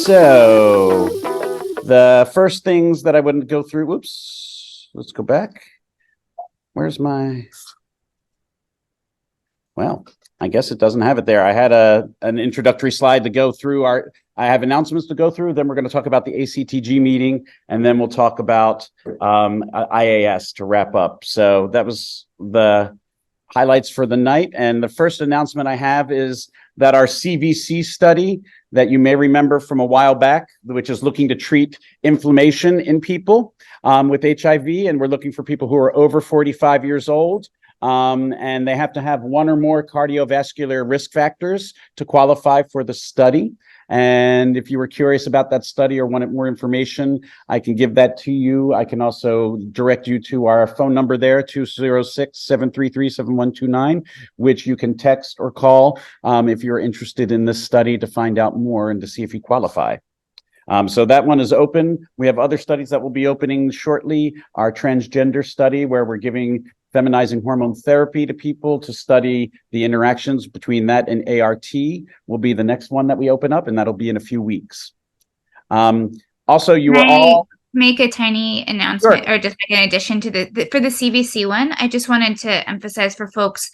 So the first things that I wouldn't go through, whoops, let's go back. Where's my, well, I guess it doesn't have it there. I had an introductory slide to go through. I have announcements to go through. Then we're going to talk about the ACTG meeting, and then we'll talk about IAS to wrap up. So that was the highlights for the night. And the first announcement I have is that our CVC study that you may remember from a while back, which is looking to treat inflammation in people with HIV. And we're looking for people who are over 45 years old. And they have to have one or more cardiovascular risk factors to qualify for the study. And if you were curious about that study or wanted more information, I can give that to you. I can also direct you to our phone number there, 206-733-7129, which you can text or call if you're interested in this study to find out more and to see if you qualify. So that one is open. We have other studies that will be opening shortly. Our transgender study, where we're giving feminizing hormone therapy to people to study the interactions between that and ART, will be the next one that we open up, and that'll be in a few weeks. Also, you were all make a tiny announcement, sure, or just like an addition to for the CVC one. I just wanted to emphasize for folks,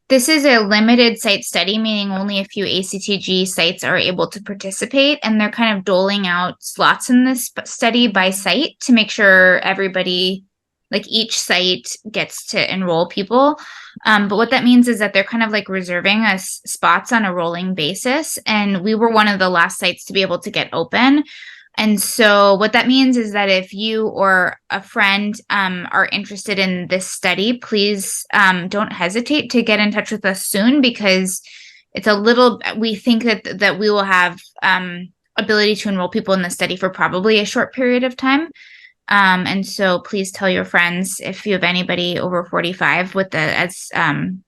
this is a limited site study, meaning only a few ACTG sites are able to participate, and they're kind of doling out slots in this study by site to make sure everybody, like each site, gets to enroll people. But what that means is that they're kind of like reserving us spots on a rolling basis. And we were one of the last sites to be able to get open. And so what that means is that if you or a friend are interested in this study, please don't hesitate to get in touch with us soon, because it's we think that we will have ability to enroll people in the study for probably a short period of time. And so please tell your friends if you have anybody over 45 with the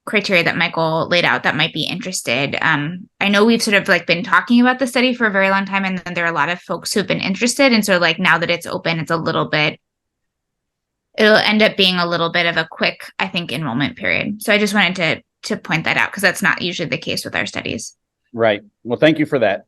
criteria that Michael laid out that might be interested. I know we've sort of like been talking about the study for a very long time, and then there are a lot of folks who've been interested. And so like now that it's open, it'll end up being a little bit of a quick, I think, enrollment period. So I just wanted to point that out, because that's not usually the case with our studies. Right. Well, thank you for that.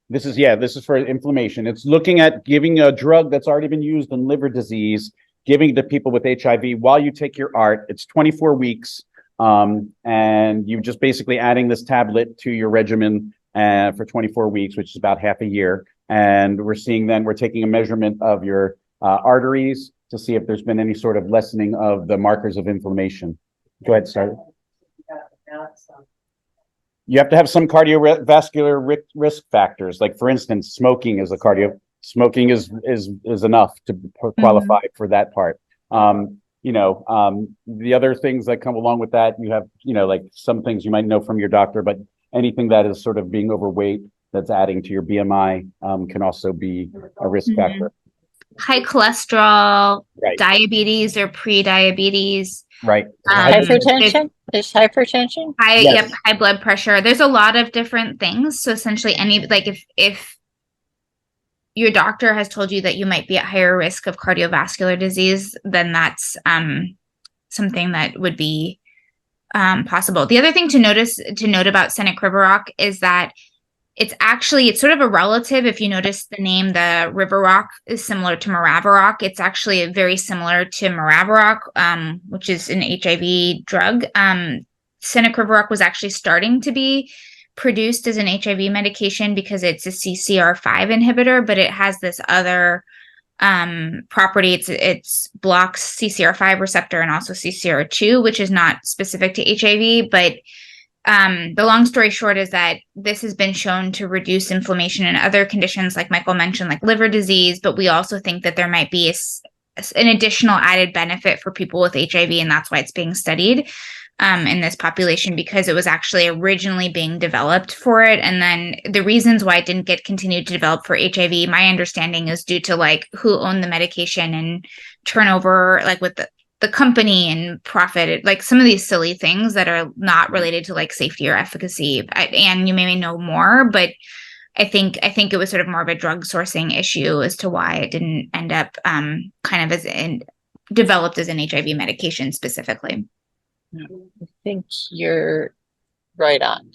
This is for inflammation. It's looking at giving a drug that's already been used in liver disease, giving it to people with HIV while you take your ART. It's 24 weeks, and you're just basically adding this tablet to your regimen for 24 weeks, which is about half a year. And we're taking a measurement of your arteries to see if there's been any sort of lessening of the markers of inflammation. Go ahead, start. You have to have some cardiovascular risk factors. Like, for instance, smoking is smoking is enough to qualify for that part. The other things that come along with that, you have, like some things you might know from your doctor, but anything that is sort of being overweight that's adding to your BMI can also be a risk factor. High cholesterol, right, diabetes or pre-diabetes. Right. Hypertension? Is hypertension? Yes. Yep, high blood pressure. There's a lot of different things. So essentially if your doctor has told you that you might be at higher risk of cardiovascular disease, then that's something that would be possible. The other thing to note about Cenicriviroc is that it's sort of a relative. If you notice the name, the Rivaroc is similar to Maraviroc. It's actually very similar to Maraviroc, which is an HIV drug. Cenicriviroc was actually starting to be produced as an HIV medication because it's a CCR5 inhibitor, but it has this other property. It's blocks CCR5 receptor and also CCR2, which is not specific to HIV, but the long story short is that this has been shown to reduce inflammation in other conditions, like Michael mentioned, like liver disease. But we also think that there might be an additional added benefit for people with HIV, and that's why it's being studied in this population, because it was actually originally being developed for it. And then the reasons why it didn't get continued to develop for HIV, my understanding, is due to like who owned the medication and turnover, like with the company and profit, like some of these silly things that are not related to like safety or efficacy. And you may know more, but I think it was sort of more of a drug sourcing issue as to why it didn't end up kind of developed as an HIV medication specifically. I think you're right on.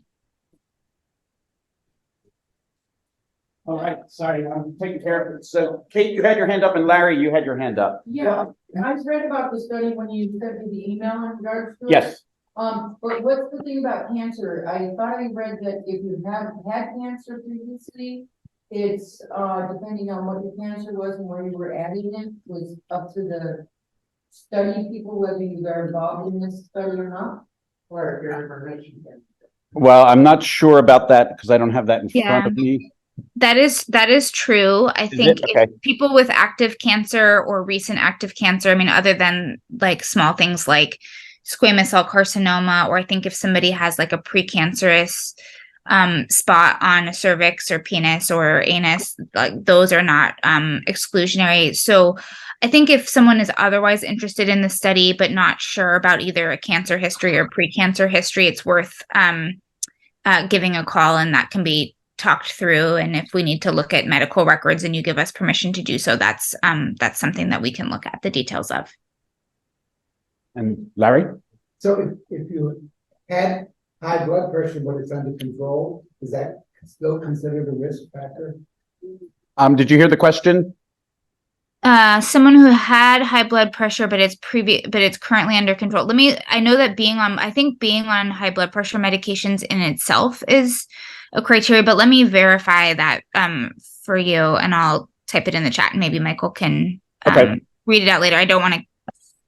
All right, sorry, I'm taking care of it. So Kate, you had your hand up, and Larry, you had your hand up. Yeah, I read about the study when you sent me the email in regards to it. Yes. But what's the thing about cancer? I thought I read that if you have had cancer previously, it's, depending on what the cancer was and where you were adding it, was up to the study people, whether you are involved in this study or not, or if you're in remission. Well, I'm not sure about that because I don't have that in Yeah. front of me. That is true. I think it? Okay. if people with active cancer or recent active cancer, I mean, other than like small things like squamous cell carcinoma, or I think if somebody has like a precancerous spot on a cervix or penis or anus, like those are not exclusionary. So I think if someone is otherwise interested in the study but not sure about either a cancer history or precancer history, it's worth giving a call, and that can be talked through. And if we need to look at medical records and you give us permission to do so, that's something that we can look at the details of. And Larry? So if you had high blood pressure, but it's under control, is that still considered a risk factor? Did you hear the question? Someone who had high blood pressure, but it's currently under control. I know that being on high blood pressure medications in itself is a criteria, but let me verify that for you, and I'll type it in the chat, and maybe Michael can read it out later. I don't want to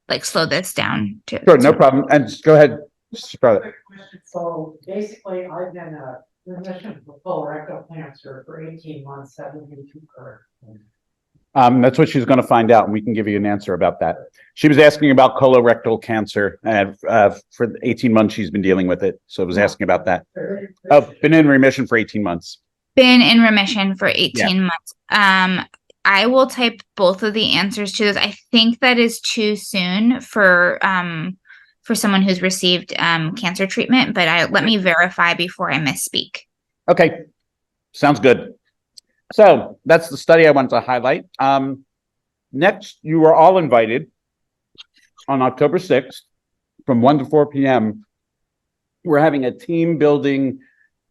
like slow this down too. Sure, no problem. And just go ahead. So basically, I've been a remission for colorectal cancer for 18 months, 72 current. That's what she's going to find out, and we can give you an answer about that. She was asking about colorectal cancer, and for 18 months she's been dealing with it. So I was asking about that. Oh, been in remission for 18 months. Been in remission for 18 months. I will type both of the answers to this. I think that is too soon for someone who's received cancer treatment, but let me verify before I misspeak. Okay, sounds good. So that's the study I wanted to highlight. Next, you are all invited on October 6th from 1 to 4 p.m. We're having a team building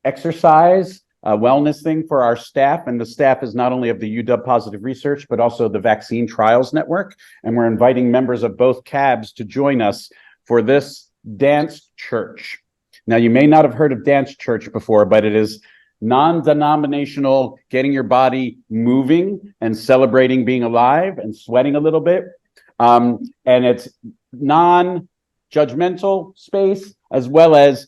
exercise, a wellness thing for our staff. And the staff is not only of the UW Positive Research, but also the Vaccine Trials Network. And we're inviting members of both CABs to join us for this dance church. Now, you may not have heard of dance church before, but it is non-denominational, getting your body moving and celebrating being alive and sweating a little bit. And it's non-judgmental space, as well as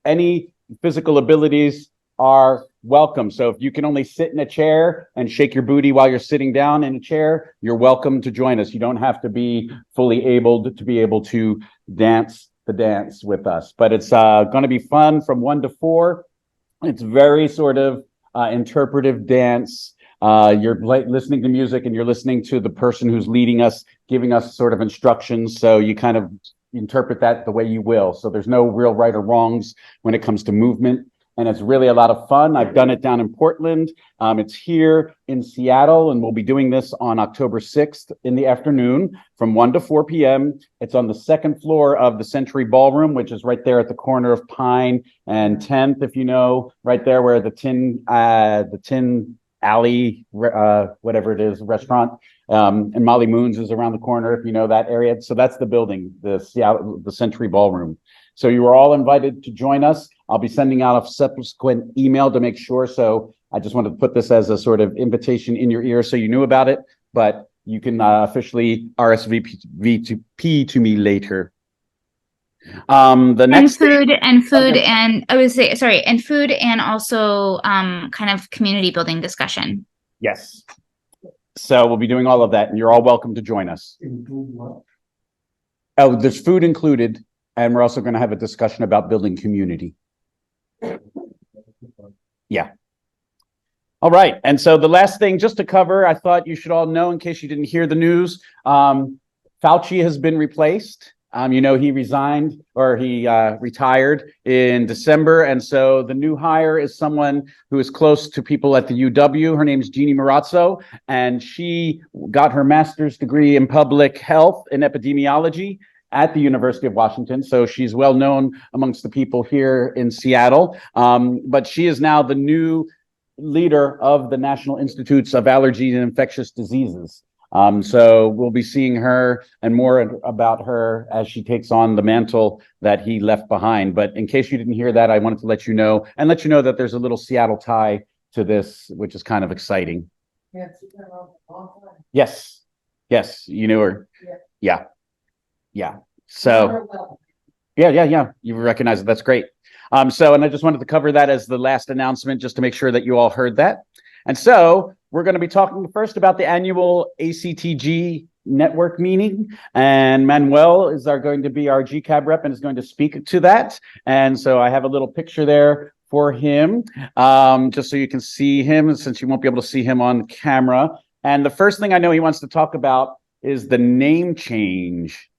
any physical abilities are welcome. So if you can only sit in a chair and shake your booty while you're sitting down in a chair, you're welcome to join us. You don't have to be fully abled to be able to dance the dance with us. But it's going to be fun from 1 to 4. It's very sort of interpretive dance. You're listening to music and you're listening to the person who's leading us, giving us sort of instructions. So you kind of interpret that the way you will. So there's no real right or wrongs when it comes to movement. And it's really a lot of fun. I've done it down in Portland. It's here in Seattle, and we'll be doing this on October 6th in the afternoon from 1 to 4 p.m. It's on the second floor of the Century Ballroom, which is right there at the corner of Pine and 10th, if you know, right there where the Tin Alley, whatever it is, restaurant, and Molly Moon's is around the corner, if you know that area. So that's the building, the Century Ballroom. So you are all invited to join us. I'll be sending out a subsequent email to make sure. So I just wanted to put this as a sort of invitation in your ear so you knew about it, but you can officially RSVP to me later. The next food and also kind of community building discussion. Yes. So we'll be doing all of that, and you're all welcome to join us. Oh, there's food included. And we're also going to have a discussion about building community. Yeah. All right. And so the last thing just to cover, I thought you should all know in case you didn't hear the news, Fauci has been replaced. He resigned or he retired in December. And so the new hire is someone who is close to people at the UW. Her name is Jeannie Marazzo, and she got her master's degree in public health and epidemiology at the University of Washington. So she's well known amongst the people here in Seattle. But she is now the new leader of the National Institutes of Allergy and Infectious Diseases. So we'll be seeing her and more about her as she takes on the mantle that he left behind. But in case you didn't hear that, I wanted to let you know that there's a little Seattle tie to this, which is kind of exciting. Yeah, she's been around a long time. Yes. Yes. You knew her. Yeah. Yeah. So yeah. You recognize it. That's great. And I just wanted to cover that as the last announcement, just to make sure that you all heard that. And so we're going to be talking first about the annual ACTG network meeting, and Manuel is going to be our GCAB rep and is going to speak to that. And so I have a little picture there for him, just so you can see him, since you won't be able to see him on camera. And the first thing I know he wants to talk about is the name change.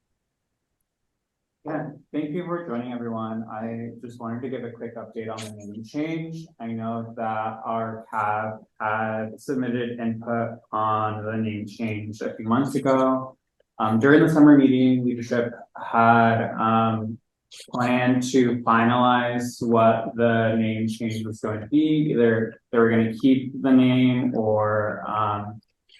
Yeah, thank you for joining, everyone. I just wanted to give a quick update on the name change. I know that our CAB had submitted input on the name change a few months ago. During the summer meeting, leadership had planned to finalize what the name change was going to be. Either they were going to keep the name or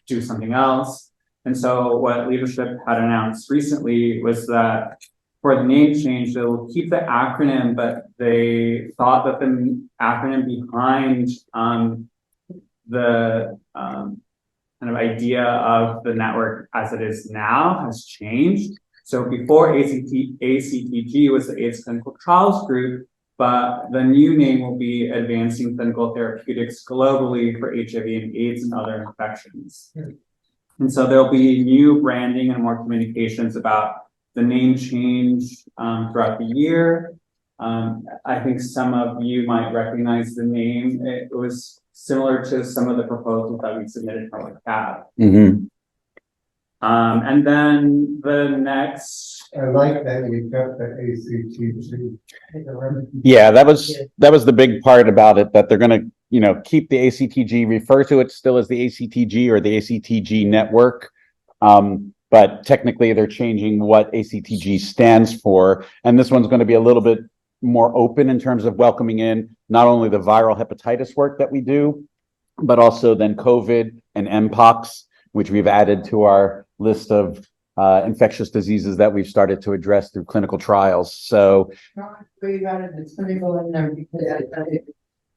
do something else. And so what leadership had announced recently was that for the name change, they will keep the acronym, but they thought that the acronym behind the kind of idea of the network as it is now has changed. So before ACTG was the AIDS Clinical Trials Group, but the new name will be Advancing Clinical Therapeutics Globally for HIV and AIDS and Other Infections. And so there'll be new branding and more communications about the name change throughout the year. I think some of you might recognize the name. It was similar to some of the proposals that we submitted from the CAB. And then the next. I like that you got the ACTG. Yeah, that was the big part about it, that they're going to, keep the ACTG, refer to it still as the ACTG or the ACTG network. But technically they're changing what ACTG stands for. And this one's going to be a little bit more open in terms of welcoming in not only the viral hepatitis work that we do, but also then COVID and Mpox, which we've added to our list of infectious diseases that we've started to address through clinical trials. So You got it, it's gonna go in there because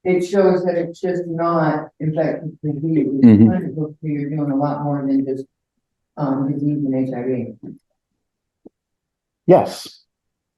it shows that it's just not infectious disease. It's clinical, so you're doing a lot more than just disease and HIV. yes.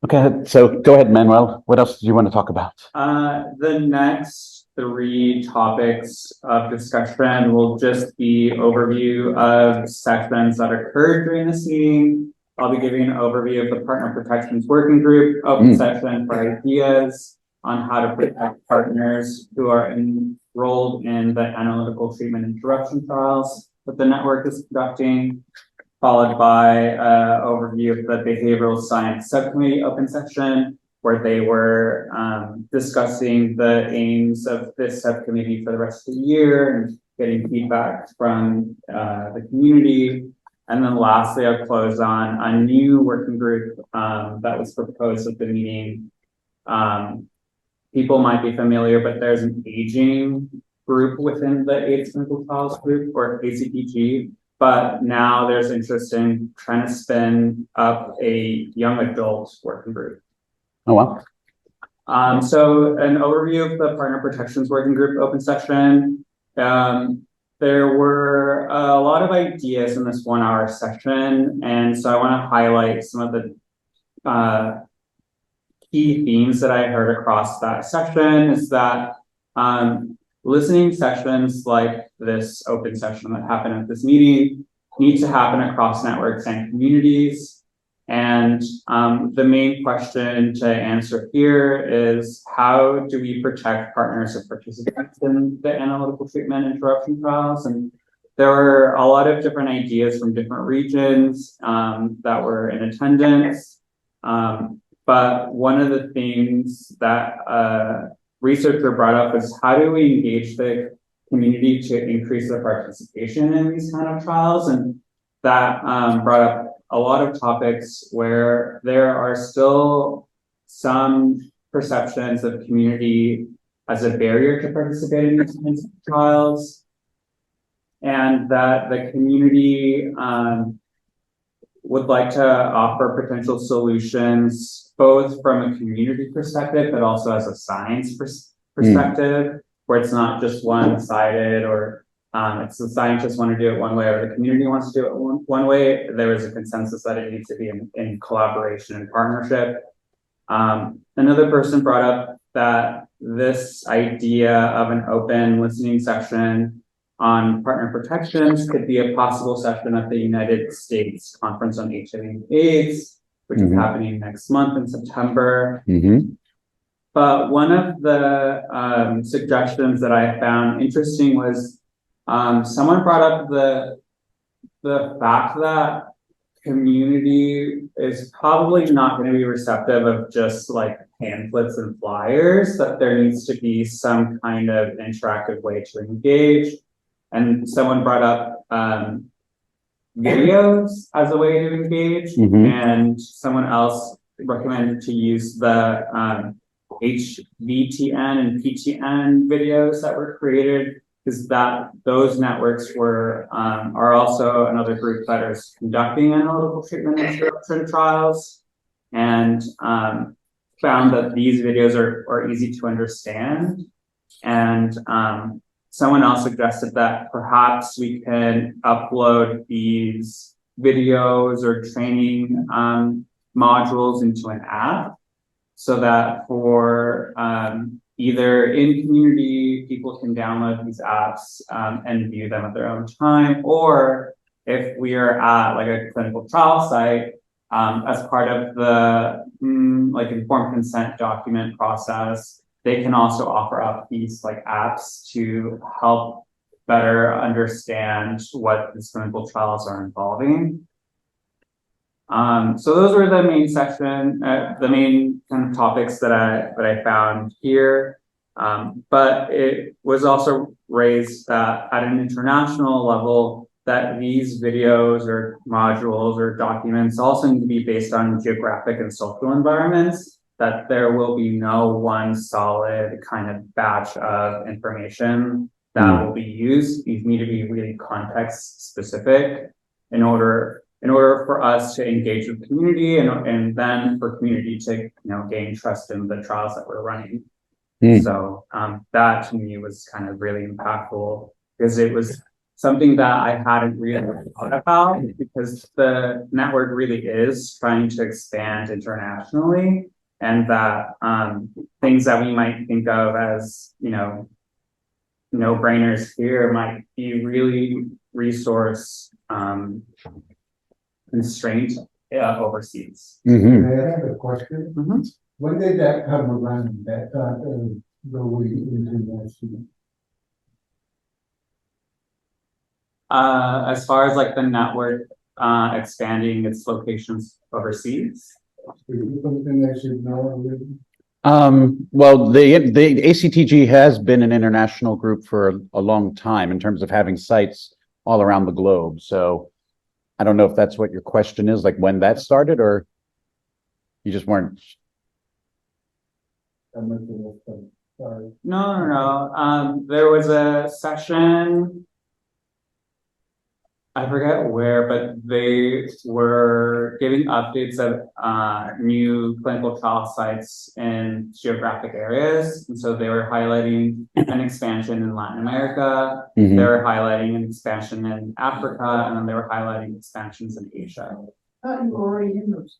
Okay, so go ahead, Manuel. What else do you want to talk about? The next 3 topics of discussion will just be overview of sessions that occurred during this meeting. I'll be giving an overview of the Partner Protections Working Group open session for ideas on how to protect partners who are enrolled in the analytical treatment interruption trials that the network is conducting, followed by overview of the Behavioral Science Subcommittee open session, where they were discussing the aims of this subcommittee for the rest of the year and getting feedback from the community. And then lastly, I'll close on a new working group that was proposed at the meeting. People might be familiar, but there's an aging group within the AIDS Clinical Trials Group, or ACTG, but now there's interest in trying to spin up a young adult working group. Oh, wow. So an overview of the Partner Protections Working Group open session. There were a lot of ideas in this 1-hour session, and so I want to highlight some of the key themes that I heard across that session. Is that listening sessions like this open session that happened at this meeting need to happen across networks and communities. And the main question to answer here is, how do we protect partners or participants in the analytical treatment interruption trials? And there were a lot of different ideas from different regions that were in attendance. But one of the things that researcher brought up is, how do we engage the community to increase their participation in these kind of trials? And that brought up a lot of topics where there are still some perceptions of community as a barrier to participating in these trials. And that the community would like to offer potential solutions, both from a community perspective, but also as a science perspective, where it's not just one-sided, or it's the scientists want to do it one way or the community wants to do it one way. There is a consensus that it needs to be in collaboration and partnership. Another person brought up that this idea of an open listening session on partner protections could be a possible session at the United States Conference on HIV/AIDS, which is happening next month in September. But one of the suggestions that I found interesting was someone brought up the fact that community is probably not going to be receptive of just like pamphlets and flyers, that there needs to be some kind of interactive way to engage. And someone brought up videos as a way to engage, and someone else recommended to use the HVTN and PTN videos that were created, because those networks are also another group that is conducting analytical treatment interruption trials, and found that these videos are easy to understand. And someone else suggested that perhaps we can upload these videos or training modules into an app, so that for either in community, people can download these apps and view them at their own time, or if we are at like a clinical trial site, as part of the like informed consent document process, they can also offer up these like apps to help better understand what these clinical trials are involving. So those were the main the main kind of topics that I found here. But it was also raised that at an international level, that these videos or modules or documents also need to be based on geographic and social environments, that there will be no one solid kind of batch of information that will be used. These need to be really context specific in order for us to engage with community, and then for community to gain trust in the trials that we're running. So that to me was kind of really impactful, because it was something that I hadn't really thought about, because the network really is trying to expand internationally, and that things that we might think of as no-brainers here might be really resource constraint overseas. I have a question. When did that come around, that thought of going international? As far as like the network expanding its locations overseas? Is it something I should know already? Well, the ACTG has been an international group for a long time in terms of having sites all around the globe. So I don't know if that's what your question is, like when that started, or you just weren't. Sorry. No. There was a session, I forget where, but they were giving updates of new clinical trial sites in geographic areas. And so they were highlighting an expansion in Latin America, they were highlighting an expansion in Africa, and then they were highlighting expansions in Asia. You already in those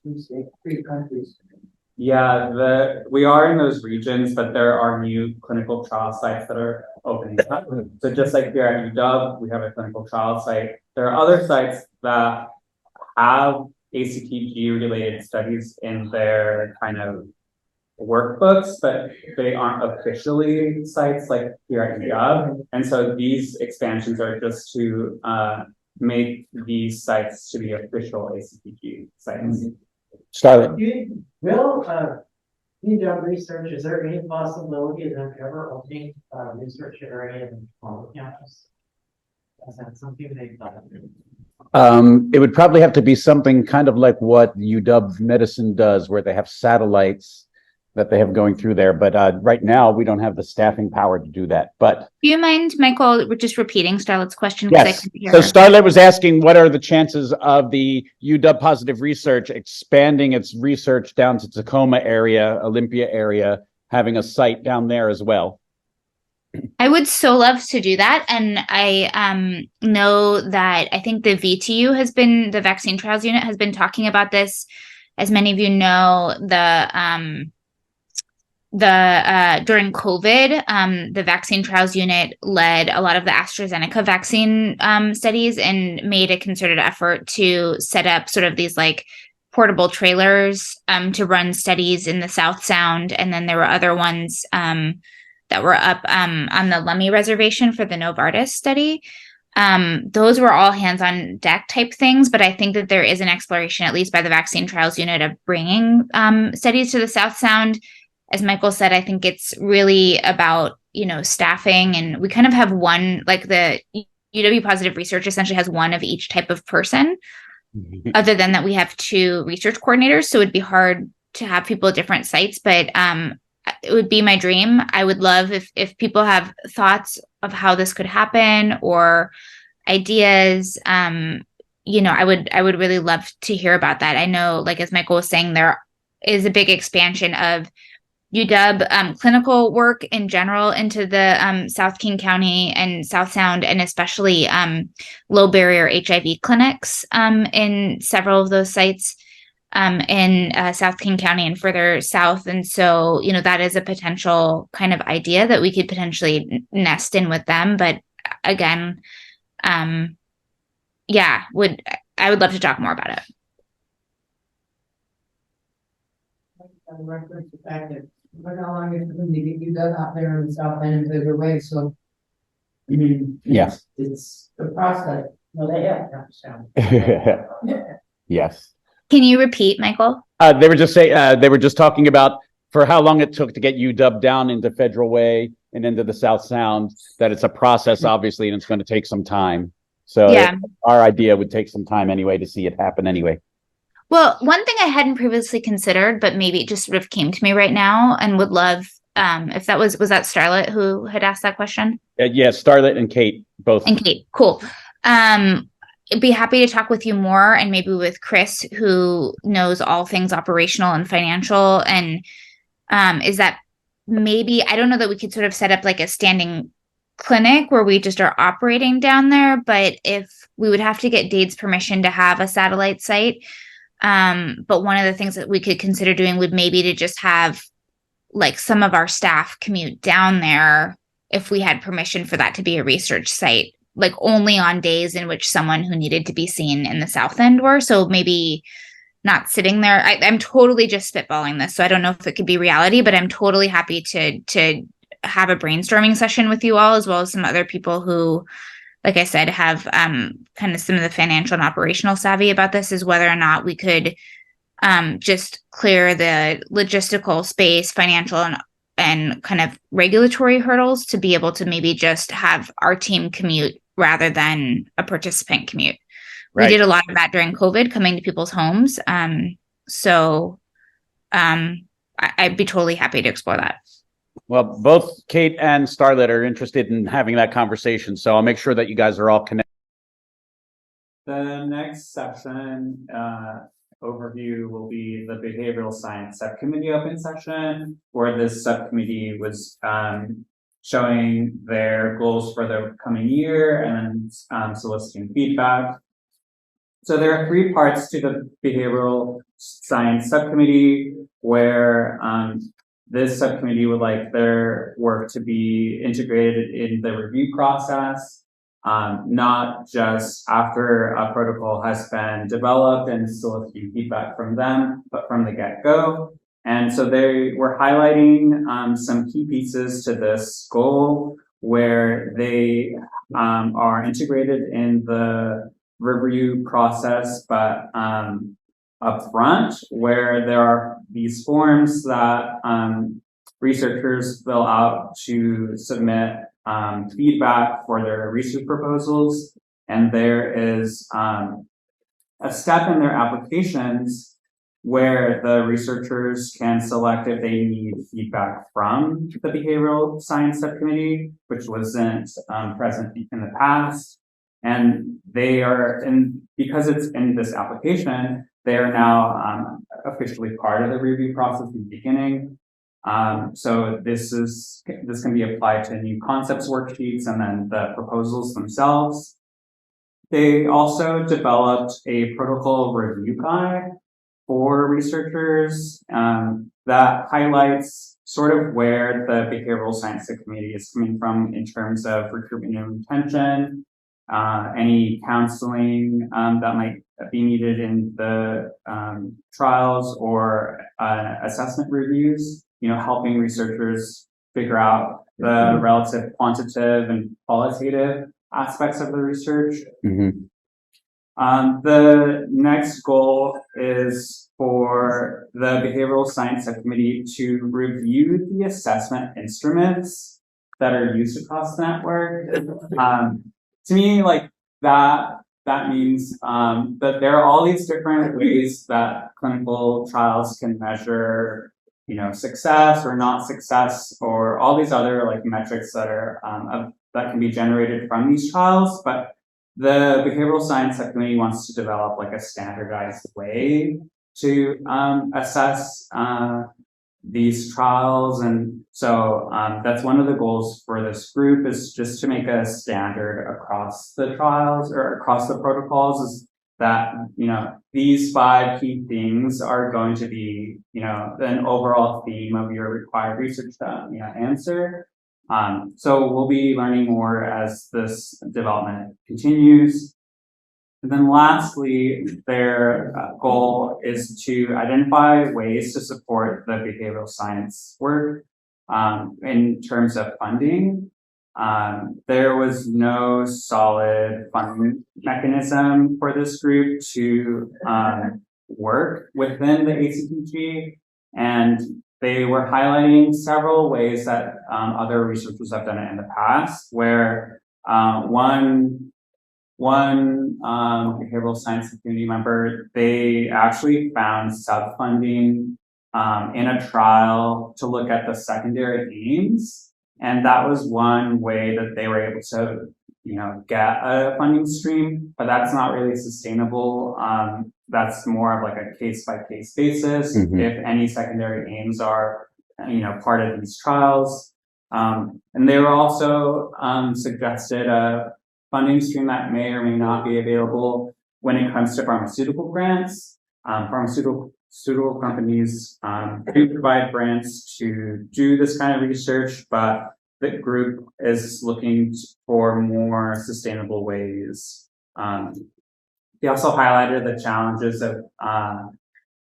three countries. Yeah, we are in those regions, but there are new clinical trial sites that are opening up. So just like here at UW, we have a clinical trial site. There are other sites that have ACTG related studies in their kind of workbooks, but they aren't officially sites like here at UW. And so these expansions are just to make these sites to be official ACTG sites. Scarlett. Will UW research, is there any possibility of them ever opening a research area in the campus? Is that something they've done? It would probably have to be something kind of like what UW Medicine does, where they have satellites that they have going through there. But right now, we don't have the staffing power to do that. But Do you mind, Michael, just repeating Starlet's question? 'Cause I yes, couldn't hear so her. Starlet was asking, what are the chances of the UW Positive Research expanding its research down to Tacoma area, Olympia area, having a site down there as well? I would so love to do that. And I know that I think the VTU has been, the Vaccine Trials Unit has been talking about this. As many of you know, during COVID, the Vaccine Trials Unit led a lot of the AstraZeneca vaccine studies and made a concerted effort to set up sort of these like portable trailers to run studies in the South Sound. And then there were other ones that were up on the Lummi Reservation for the Novartis study. Those were all hands-on deck type things, but I think that there is an exploration, at least by the Vaccine Trials Unit, of bringing studies to the South Sound. As Michael said, I think it's really about, staffing, and we kind of have one, like the UW Positive Research essentially has one of each type of person, other than that we have 2 research coordinators. So it'd be hard to have people at different sites, but it would be my dream. I would love if people have thoughts of how this could happen or ideas. I would really love to hear about that. I know, like as Michael was saying, there is a big expansion of UW clinical work in general into the South King County and South Sound, and especially low barrier HIV clinics in several of those sites in South King County and further south. And so, that is a potential kind of idea that we could potentially nest in with them. But again, I would love to talk more about it. On reference to the fact that, look how long it's been to get you done out there in the South End and the way, so. I mean. Yeah. It's the process. No, they have to sound. Yes. Can you repeat, Michael? They were just talking about for how long it took to get UW down into Federal Way and into the South Sound, that it's a process, obviously, and it's going to take some time. So Yeah. Our idea would take some time anyway to see it happen anyway. Well, one thing I hadn't previously considered, but maybe it just sort of came to me right now and would love, if that was that Starlet who had asked that question? Yeah, Starlet and Kate both. And Kate, cool. I'd be happy to talk with you more, and maybe with Chris, who knows all things operational and financial. And is that maybe, I don't know that we could sort of set up like a standing clinic where we just are operating down there, but if we would have to get Dade's permission to have a satellite site. But one of the things that we could consider doing would maybe to just have like some of our staff commute down there if we had permission for that to be a research site, like only on days in which someone who needed to be seen in the South End were. So maybe not sitting there. I'm totally just spitballing this, so I don't know if it could be reality, but I'm totally happy to have a brainstorming session with you all, as well as some other people who, like I said, have kind of some of the financial and operational savvy about this, is whether or not we could just clear the logistical space, financial and kind of regulatory hurdles to be able to maybe just have our team commute rather than a participant commute. Right. We did a lot of that during COVID, coming to people's homes. I'd be totally happy to explore that. Well, both Kate and Starlet are interested in having that conversation, so I'll make sure that you guys are all connected. The next section overview will be the Behavioral Science Subcommittee open session, where this subcommittee was showing their goals for the coming year and soliciting feedback. So there are 3 parts to the Behavioral Science Subcommittee, where this subcommittee would like their work to be integrated in the review process, not just after a protocol has been developed and soliciting feedback from them, but from the get-go. And so they were highlighting some key pieces to this goal, where they are integrated in the review process, but up front, where there are these forms that researchers fill out to submit feedback for their research proposals. And there is a step in their applications where the researchers can select if they need feedback from the behavioral science subcommittee, which wasn't present in the past. And they are, and because it's in this application, they are now officially part of the review process in the beginning. So this can be applied to new concepts worksheets and then the proposals themselves. They also developed a protocol review guide for researchers that highlights sort of where the behavioral science community is coming from in terms of recruitment and retention, any counseling that might be needed in the trials or assessment reviews, helping researchers figure out the relative quantitative and qualitative aspects of the research. The next goal is for the behavioral science subcommittee to review the assessment instruments that are used across the network. To me, like that means that there are all these different ways that clinical trials can measure, success or not success, or all these other like metrics that are that can be generated from these trials. But the behavioral science subcommittee wants to develop like a standardized way to assess these trials. And so that's one of the goals for this group, is just to make a standard across the trials or across the protocols, is that, these 5 key things are going to be, an overall theme of your required research to, answer. So we'll be learning more as this development continues. And then lastly, their goal is to identify ways to support the behavioral science work in terms of funding. There was no solid funding mechanism for this group to work within the ACTG, and they were highlighting several ways that other researchers have done it in the past, where one behavioral science community member, they actually found sub-funding in a trial to look at the secondary aims. And that was one way that they were able to, get a funding stream, but that's not really sustainable. That's more of like a case-by-case basis. If any secondary aims are, part of these trials. And they were also suggested a funding stream that may or may not be available when it comes to pharmaceutical grants. Pharmaceutical companies do provide grants to do this kind of research, but the group is looking for more sustainable ways. They also highlighted the challenges of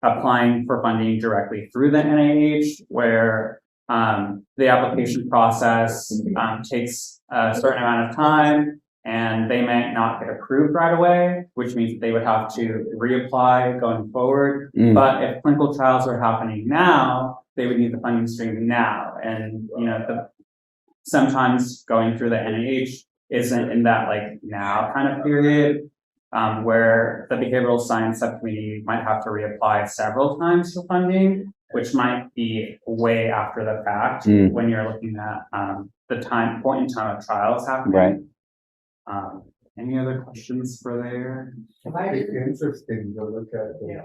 applying for funding directly through the NIH, where the application process takes a certain amount of time, and they might not get approved right away, which means they would have to reapply going forward. But if clinical trials are happening now, they would need the funding stream now. And, sometimes going through the NIH isn't in that like now kind of period, where the behavioral science subcommittee might have to reapply several times for funding, which might be way after the fact when you're looking at the point in time of trials happening. Right. Any other questions for there? It might be interesting to look at the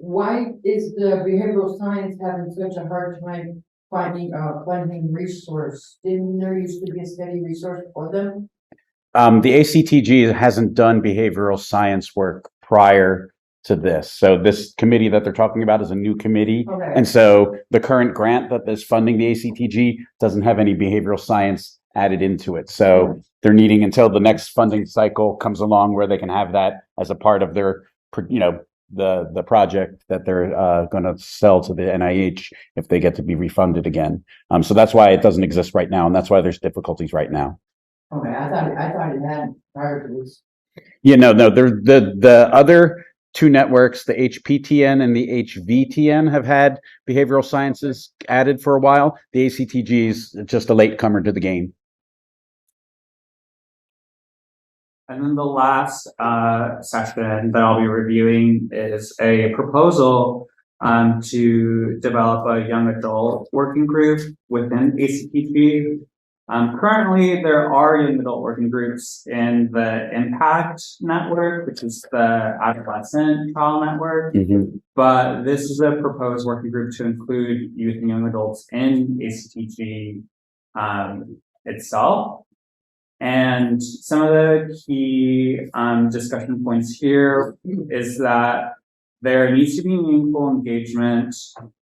why is the behavioral science having such a hard time finding a funding resource? Didn't there used to be a steady resource for them? The ACTG hasn't done behavioral science work prior to this. So this committee that they're talking about is a new committee. Okay. And so the current grant that is funding the ACTG doesn't have any behavioral science added into it. So they're needing until the next funding cycle comes along where they can have that as a part of their, the project that they're going to sell to the NIH if they get to be refunded again. So that's why it doesn't exist right now, and that's why there's difficulties right now. Okay, I thought it had prior to this. Yeah, no, there's the other 2 networks, the HPTN and the HVTN, have had behavioral sciences added for a while. The ACTG is just a latecomer to the game. And then the last session that I'll be reviewing is a proposal to develop a young adult working group within ACTG. Currently, there are young adult working groups in the Impact Network, which is the Adolescent trial network. But this is a proposed working group to include youth and young adults in ACTG itself. And some of the key discussion points here is that there needs to be meaningful engagement,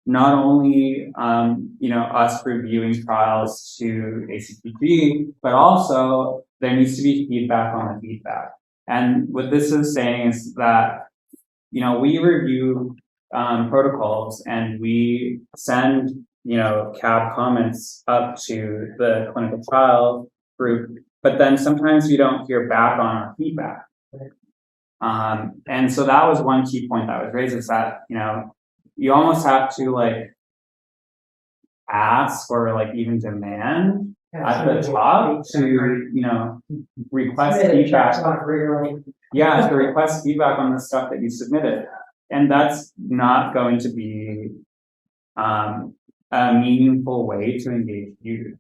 not only us reviewing trials to ACTG, but also there needs to be feedback on the feedback. And what this is saying is that we review protocols and we send CAB comments up to the clinical trial group, but then sometimes we don't hear back on our feedback. And so that was one key point that was raised, is that you almost have to ask or even demand at the top to request feedback. Yeah, to request feedback on the stuff that you submitted, and that's not going to be a meaningful way to engage youth.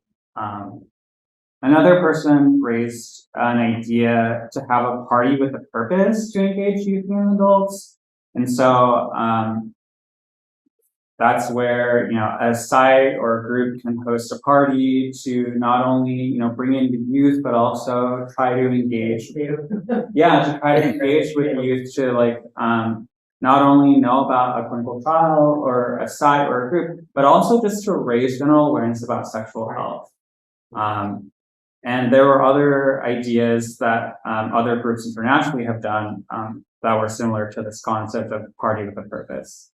Another person raised an idea to have a party with a purpose to engage youth and adults. And so that's where, a site or a group can host a party to not only, bring in the youth, but also try to engage. To try to engage with youth to not only know about a clinical trial or a site or a group, but also just to raise general awareness about sexual health. And there were other ideas that other groups internationally have done that were similar to this concept of party with a purpose.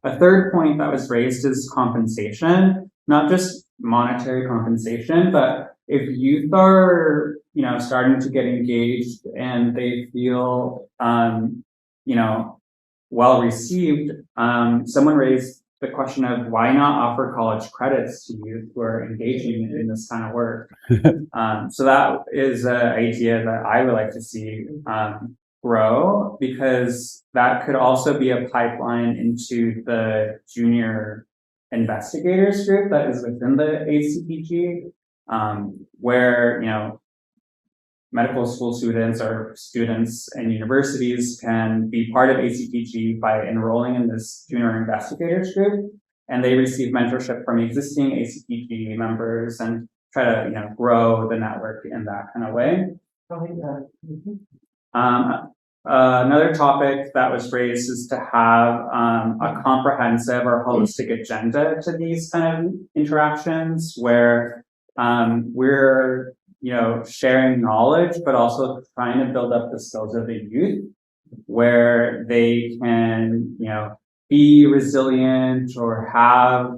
A third point that was raised is compensation, not just monetary compensation, but if youth are, starting to get engaged and they feel, well received, someone raised the question of why not offer college credits to youth who are engaging in this kind of work. So that is an idea that I would like to see grow, because that could also be a pipeline into the junior investigators group that is within the ACTG, where medical school students or students in universities can be part of ACTG by enrolling in this junior investigators group, and they receive mentorship from existing ACTG members and try to grow the network in that kind of way. Another topic that was raised is to have a comprehensive or holistic agenda to these kind of interactions, where we're sharing knowledge, but also trying to build up the skills of the youth, where they can be resilient or have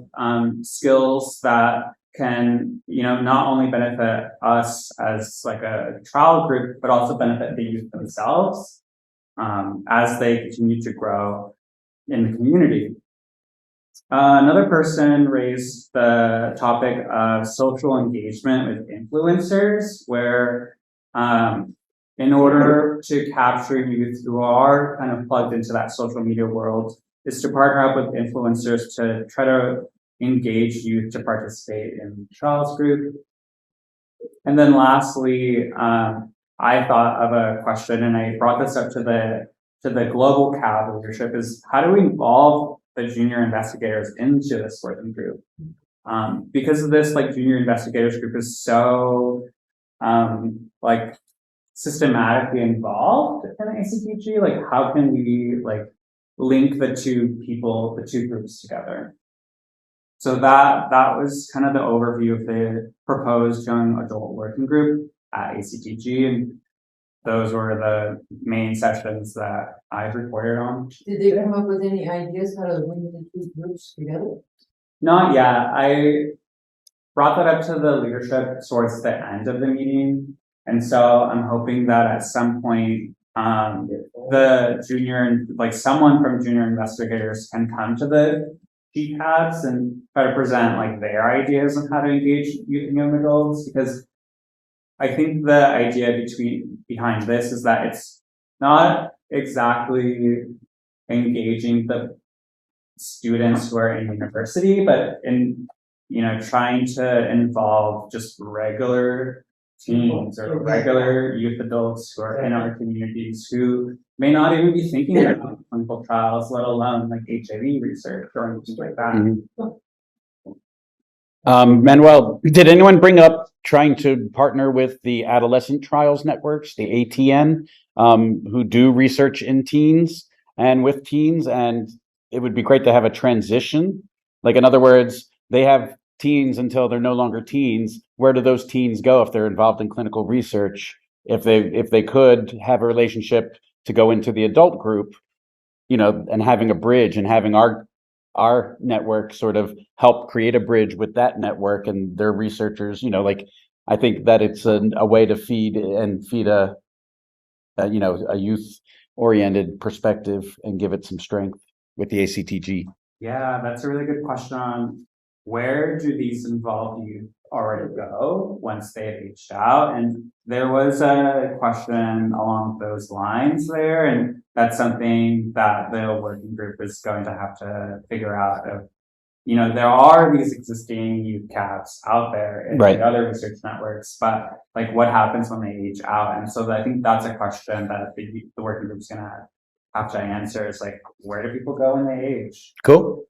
skills that can not only benefit us as a trial group, but also benefit the youth themselves as they continue to grow in the community. Another person raised the topic of social engagement with influencers, where in order to capture youth who are kind of plugged into that social media world, is to partner up with influencers to try to engage youth to participate in the trials group. And then lastly, I thought of a question, and I brought this up to the global CAB leadership, is how do we involve the junior investigators into this working group? Because of this, junior investigators group is so systematically involved in ACTG. How can we link the two groups together? So that was kind of the overview of the proposed young adult working group at ACTG, and those were the main sessions that I've reported on. Did they come up with any ideas how to link the two groups together? Not yet. I brought that up to the leadership towards the end of the meeting, and so I'm hoping that at some point the junior, someone from junior investigators can come to the GCABs and try to present their ideas on how to engage youth and young adults, because I think the idea behind this is that it's not exactly engaging the students who are in university, but in, trying to involve just regular teens or regular youth adults who are in our communities who may not even be thinking about clinical trials, let alone like HIV research or anything like that. Manuel, did anyone bring up trying to partner with the Adolescent Trials Networks, the ATN, who do research in teens and with teens? And it would be great to have a transition. Like, in other words, they have teens until they're no longer teens. Where do those teens go if they're involved in clinical research? If they could have a relationship to go into the adult group, and having a bridge and having our network sort of help create a bridge with that network and their researchers, I think that it's a way to feed a youth oriented perspective and give it some strength with the ACTG. Yeah, that's a really good question on where do these involved youth already go once they've aged out? And there was a question along those lines there, and that's something that the working group is going to have to figure out. There are these existing youth caps out there in the other research networks, but like what happens when they age out? And so I think that's a question that the working group is going to have to answer, is like, where do people go when they age? Cool.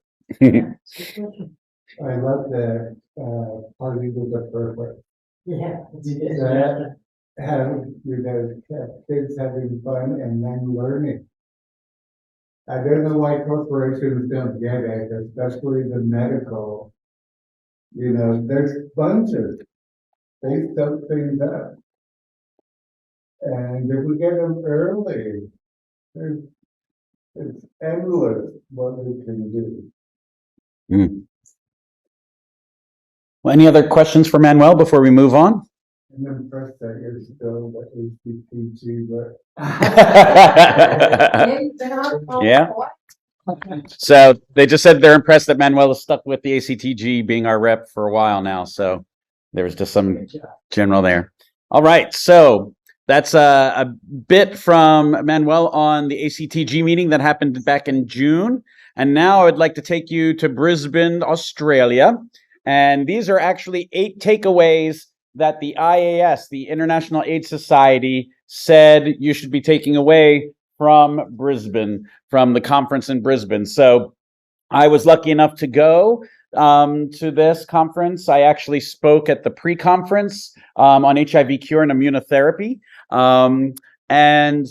I love the party with the purpose. Yeah. That have, kids having fun and then learning. I don't know why corporations don't get it, especially the medical. There's bunches. They soak things up. And if we get them early, it's endless what we can do. Well, any other questions for Manuel before we move on? I'm impressed that you're still the ACTG, but Yeah. So they just said they're impressed that Manuel is stuck with the ACTG being our rep for a while now. So there was just some general there. All right. So that's a bit from Manuel on the ACTG meeting that happened back in June. And now I'd like to take you to Brisbane, Australia. And these are actually 8 takeaways that the IAS, the International AIDS Society, said you should be taking away from Brisbane, from the conference in Brisbane. So I was lucky enough to go to this conference. I actually spoke at the pre-conference on HIV cure and immunotherapy. And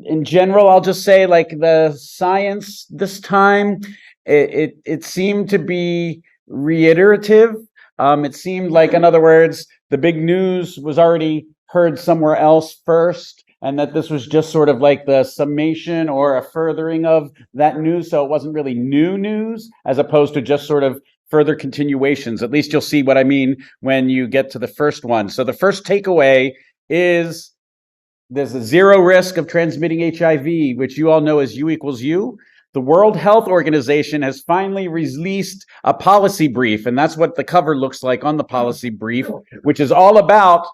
in general, I'll just say, like, the science this time, it seemed to be reiterative. It seemed like, in other words, the big news was already heard somewhere else first, and that this was just sort of like the summation or a furthering of that news. So it wasn't really new news, as opposed to just sort of further continuations. At least you'll see what I mean when you get to the first one. So the first takeaway is there's a zero risk of transmitting HIV, which you all know as U equals U. The World Health Organization has finally released a policy brief, and that's what the cover looks like on the policy brief, which is all about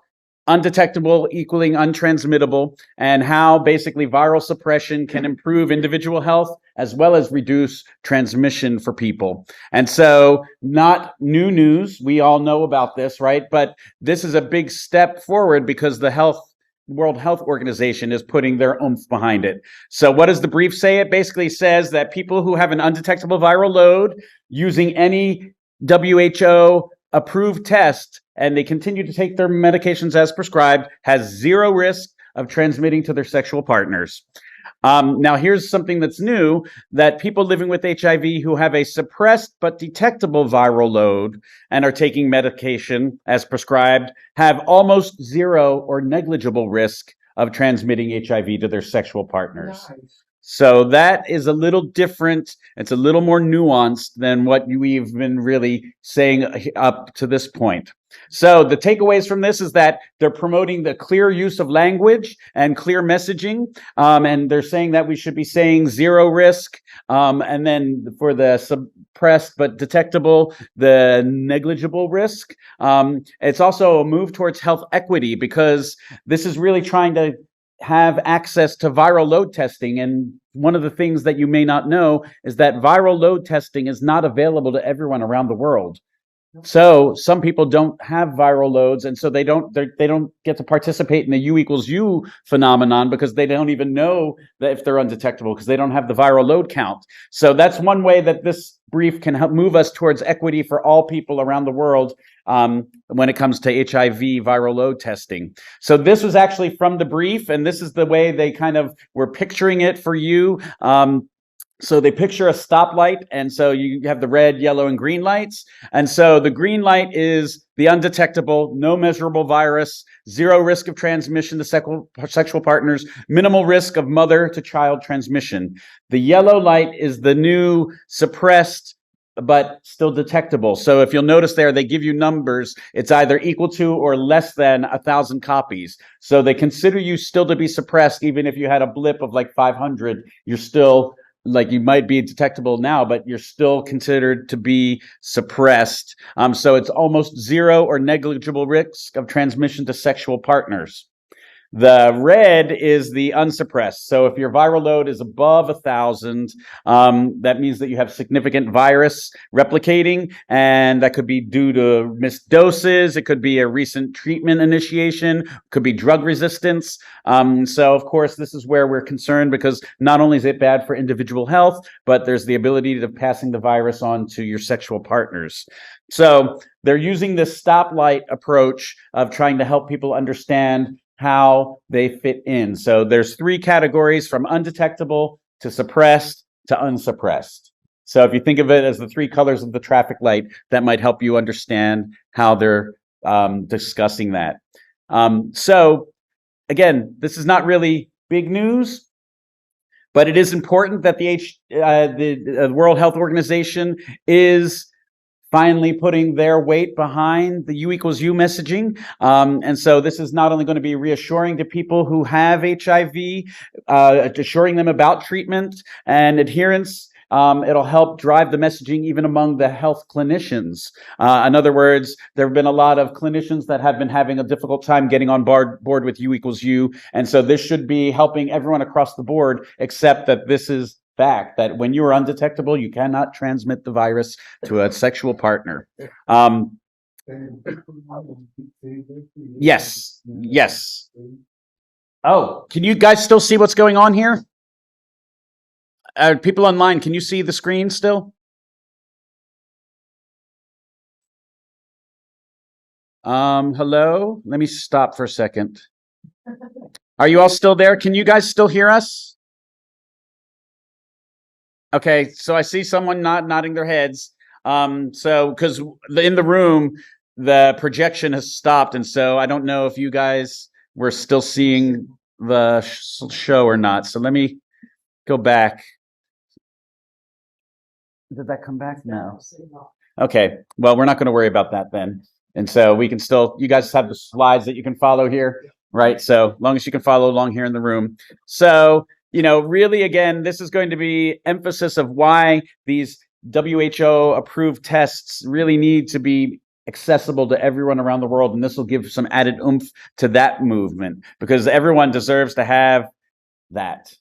undetectable equaling untransmittable, and how basically viral suppression can improve individual health as well as reduce transmission for people. And so, not new news. We all know about this, right? But this is a big step forward because the World Health Organization is putting their oomph behind it. So what does the brief say? It basically says that people who have an undetectable viral load using any WHO approved test, and they continue to take their medications as prescribed, has zero risk of transmitting to their sexual partners. Now, here's something that's new, that people living with HIV who have a suppressed but detectable viral load and are taking medication as prescribed have almost zero or negligible risk of transmitting HIV to their sexual partners. So that is a little different. It's a little more nuanced than what we've been really saying up to this point. So the takeaways from this is that they're promoting the clear use of language and clear messaging. And they're saying that we should be saying zero risk. And then for the suppressed but detectable, the negligible risk. It's also a move towards health equity, because this is really trying to have access to viral load testing. And one of the things that you may not know is that viral load testing is not available to everyone around the world. So some people don't have viral loads, and so they don't get to participate in the U equals U phenomenon, because they don't even know that if they're undetectable, because they don't have the viral load count. So that's one way that this brief can help move us towards equity for all people around the world when it comes to HIV viral load testing. So this was actually from the brief, and this is the way they kind of were picturing it for you. So they picture a stoplight, and so you have the red, yellow, and green lights. And so the green light is the undetectable, no measurable virus, zero risk of transmission to sexual partners, minimal risk of mother to child transmission. The yellow light is the new suppressed but still detectable. So if you'll notice there, they give you numbers. It's either equal to or less than 1,000 copies. So they consider you still to be suppressed, even if you had a blip of like 500, you're still, like, you might be detectable now, but you're still considered to be suppressed. So it's almost zero or negligible risk of transmission to sexual partners. The red is the unsuppressed. So if your viral load is above 1,000, that means that you have significant virus replicating, and that could be due to missed doses. It could be a recent treatment initiation, could be drug resistance. So of course, this is where we're concerned, because not only is it bad for individual health, but there's the ability to passing the virus on to your sexual partners. So they're using this stoplight approach of trying to help people understand how they fit in. So there's three categories, from undetectable to suppressed to unsuppressed. So if you think of it as the three colors of the traffic light, that might help you understand how they're discussing that. So again, this is not really big news, but it is important that the World Health Organization is finally putting their weight behind the U equals U messaging. And so this is not only going to be reassuring to people who have HIV, assuring them about treatment and adherence. It'll help drive the messaging even among the health clinicians. In other words, there have been a lot of clinicians that have been having a difficult time getting on board with U equals U. And so this should be helping everyone across the board, except that this is fact, that when you are undetectable, you cannot transmit the virus to a sexual partner. Yes. Oh, can you guys still see what's going on here? People online, can you see the screen still? Hello? Let me stop for a second. Are you all still there? Can you guys still hear us? Okay, so I see someone nodding their heads. So because in the room, the projection has stopped, and so I don't know if you guys were still seeing the show or not. So let me go back. Did that come back? No. Okay, well, we're not going to worry about that then. And so we can still, you guys have the slides that you can follow here, right? So long as you can follow along here in the room. So, really, again, this is going to be emphasis of why these WHO approved tests really need to be accessible to everyone around the world. And this will give some added oomph to that movement, because everyone deserves to have that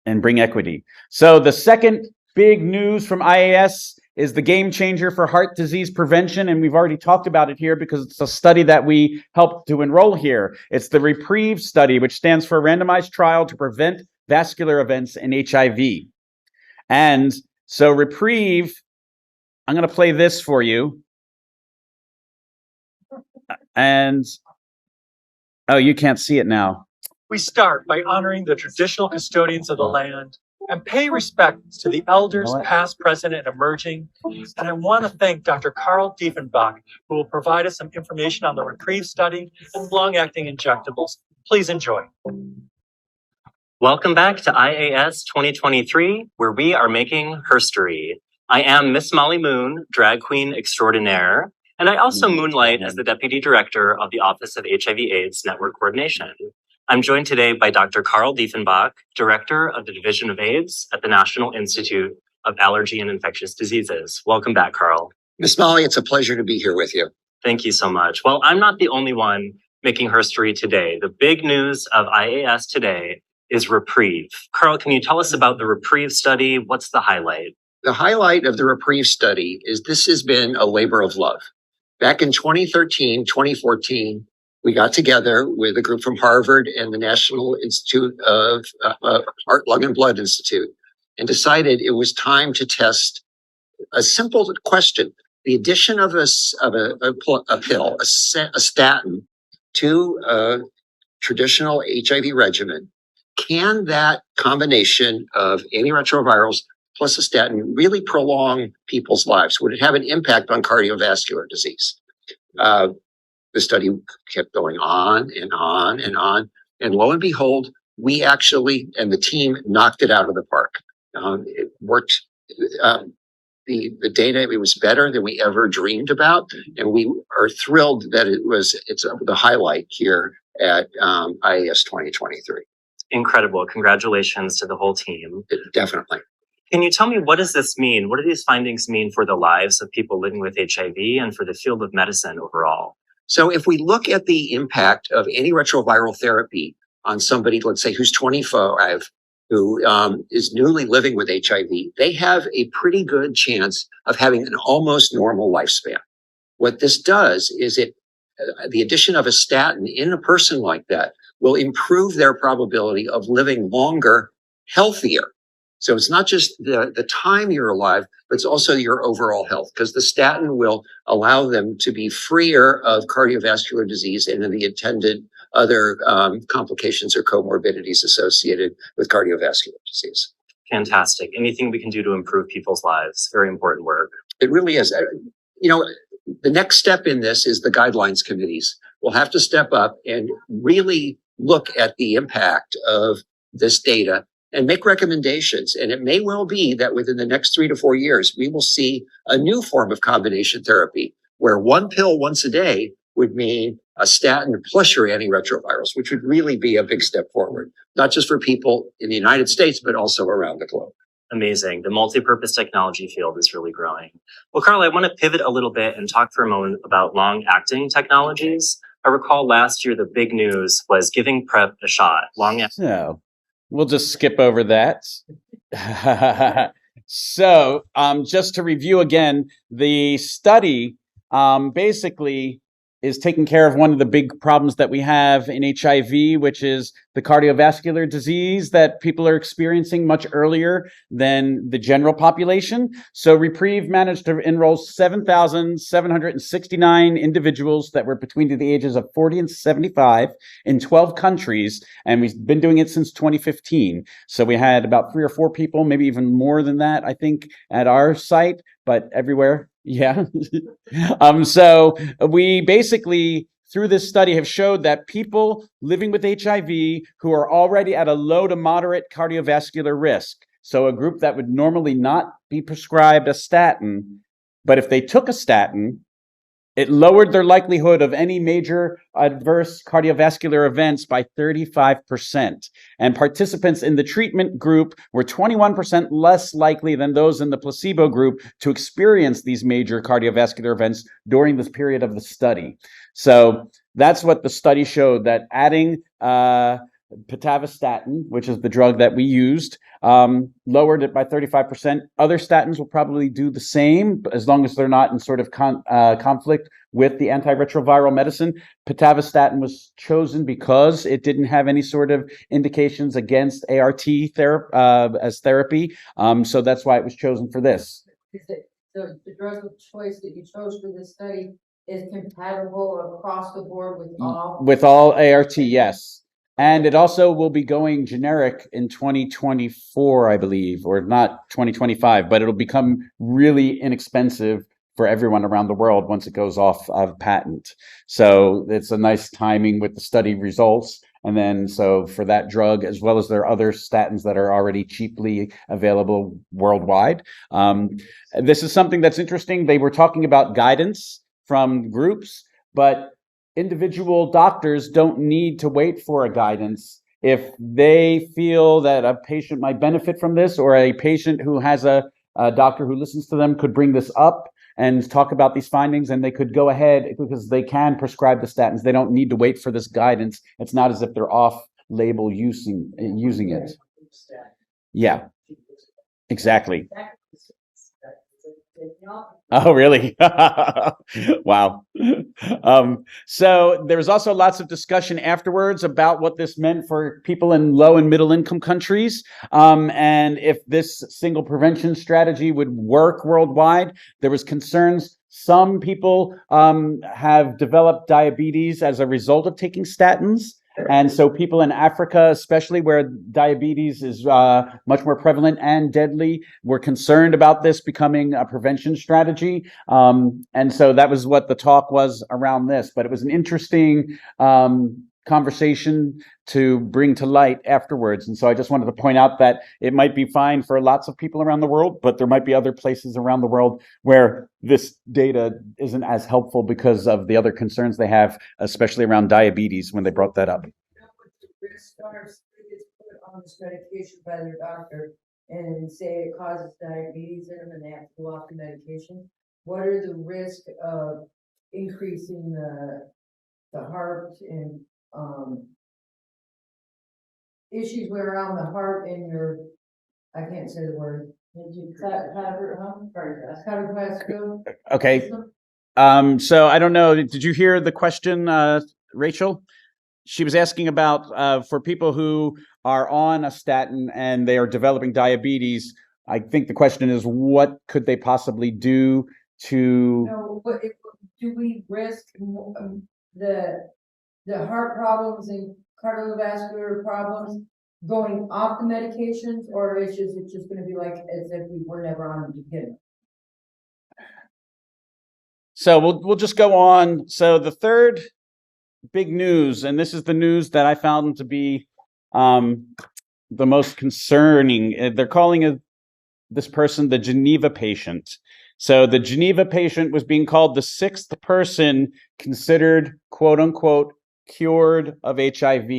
and bring equity. So the second big news from IAS is the game changer for heart disease prevention. And we've already talked about it here because it's a study that we helped to enroll here. It's the reprieve study, which stands for randomized trial to prevent vascular events in HIV. And so reprieve, I'm going to play this for you. And, oh, you can't see it now. We start by honoring the traditional custodians of the land and pay respects to the elders, past, present, and emerging. And I want to thank Dr. Carl Diefenbach, who will provide us some information on the reprieve study and long-acting injectables. Please enjoy. Welcome back to IAS 2023, where we are making herstory. I am Miss Molly Moon, drag queen extraordinaire, and I also moonlight as the Deputy Director of the Office of HIV/AIDS Network Coordination. I'm joined today by Dr. Carl Diefenbach, Director of the Division of AIDS at the National Institute of Allergy and Infectious Diseases. Welcome back, Carl. Miss Molly, it's a pleasure to be here with you. Thank you so much. Well, I'm not the only one making herstory today. The big news of IAS today is reprieve. Carl, can you tell us about the reprieve study? What's the highlight? The highlight of the reprieve study is this has been a labor of love. Back in 2013, 2014, we got together with a group from Harvard and the National Institute of Heart, Lung, and Blood Institute and decided it was time to test a simple question. The addition of a pill, a statin, to a traditional HIV regimen, can that combination of antiretrovirals plus a statin really prolong people's lives? Would it have an impact on cardiovascular disease? The study kept going on and on and on. And lo and behold, we actually, and the team knocked it out of the park. It worked. The data, it was better than we ever dreamed about. And we are thrilled that it's the highlight here at IAS 2023. Incredible. Congratulations to the whole team. Definitely. Can you tell me, what does this mean? What do these findings mean for the lives of people living with HIV and for the field of medicine overall? So if we look at the impact of antiretroviral therapy on somebody, let's say, who's 25, who is newly living with HIV, they have a pretty good chance of having an almost normal lifespan. What this does is the addition of a statin in a person like that will improve their probability of living longer, healthier. So it's not just the time you're alive, but it's also your overall health, because the statin will allow them to be freer of cardiovascular disease and the attendant other complications or comorbidities associated with cardiovascular disease. Fantastic. Anything we can do to improve people's lives. Very important work. It really is. The next step in this is the guidelines committees will have to step up and really look at the impact of this data and make recommendations. And it may well be that within the next 3 to 4 years, we will see a new form of combination therapy where one pill once a day would mean a statin plus your antiretrovirals, which would really be a big step forward, not just for people in the United States, but also around the globe. Amazing. The multi-purpose technology field is really growing. Well, Carl, I want to pivot a little bit and talk for a moment about long-acting technologies. I recall last year, the big news was giving PrEP a shot. So we'll just skip over that. So just to review again, the study basically is taking care of one of the big problems that we have in HIV, which is the cardiovascular disease that people are experiencing much earlier than the general population. So reprieve managed to enroll 7,769 individuals that were between the ages of 40 and 75 in 12 countries. And we've been doing it since 2015. So we had about 3 or 4 people, maybe even more than that, I think, at our site, but everywhere. Yeah. So we basically, through this study, have showed that people living with HIV who are already at a low to moderate cardiovascular risk, so a group that would normally not be prescribed a statin, but if they took a statin, it lowered their likelihood of any major adverse cardiovascular events by 35%. And participants in the treatment group were 21% less likely than those in the placebo group to experience these major cardiovascular events during this period of the study. So that's what the study showed, that adding pitavastatin, which is the drug that we used, lowered it by 35%. Other statins will probably do the same, as long as they're not in sort of conflict with the antiretroviral medicine. Pitavastatin was chosen because it didn't have any sort of indications against ART as therapy. So that's why it was chosen for this. The drug of choice that you chose for this study is compatible across the board with all? With all ART, yes. And it also will be going generic in 2024, I believe, or not 2025, but it'll become really inexpensive for everyone around the world once it goes off of patent. So it's a nice timing with the study results. And then so for that drug, as well as there are other statins that are already cheaply available worldwide. This is something that's interesting. They were talking about guidance from groups, but individual doctors don't need to wait for a guidance. If they feel that a patient might benefit from this, or a patient who has a doctor who listens to them could bring this up and talk about these findings, and they could go ahead because they can prescribe the statins. They don't need to wait for this guidance. It's not as if they're off-label using it. Yeah, exactly. Oh, really? Wow. So there was also lots of discussion afterwards about what this meant for people in low and middle income countries, and if this single prevention strategy would work worldwide. There was concerns. Some people have developed diabetes as a result of taking statins. And so people in Africa, especially where diabetes is much more prevalent and deadly, were concerned about this becoming a prevention strategy. And so that was what the talk was around this. But it was an interesting conversation to bring to light afterwards. And so I just wanted to point out that it might be fine for lots of people around the world, but there might be other places around the world where this data isn't as helpful because of the other concerns they have, especially around diabetes when they brought that up. Risk gets put on this medication by their doctor and say it causes diabetes in them and they have to go off the medication. What are the risks of increasing the heart and issues around the heart and your, I can't say the word. Cardiovascular. Okay. So I don't know. Did you hear the question, Rachel? She was asking about for people who are on a statin and they are developing diabetes. I think the question is, what could they possibly do to? No, but do we risk the heart problems and cardiovascular problems going off the medications, or it's just going to be like as if we were never on them to begin? So we'll just go on. So the third big news, and this is the news that I found to be the most concerning. They're calling this person the Geneva patient. So the Geneva patient was being called the sixth person considered, quote unquote, cured of HIV.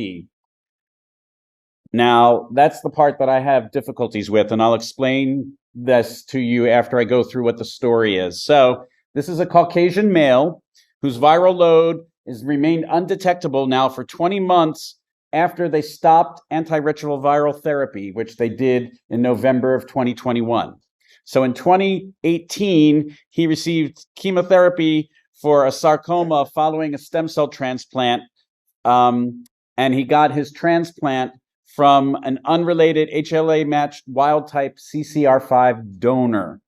Now, that's the part that I have difficulties with, and I'll explain this to you after I go through what the story is. So this is a Caucasian male whose viral load has remained undetectable now for 20 months after they stopped antiretroviral therapy, which they did in November of 2021. So in 2018, he received chemotherapy for a sarcoma following a stem cell transplant, and he got his transplant from an unrelated HLA-matched wild-type CCR5 donor,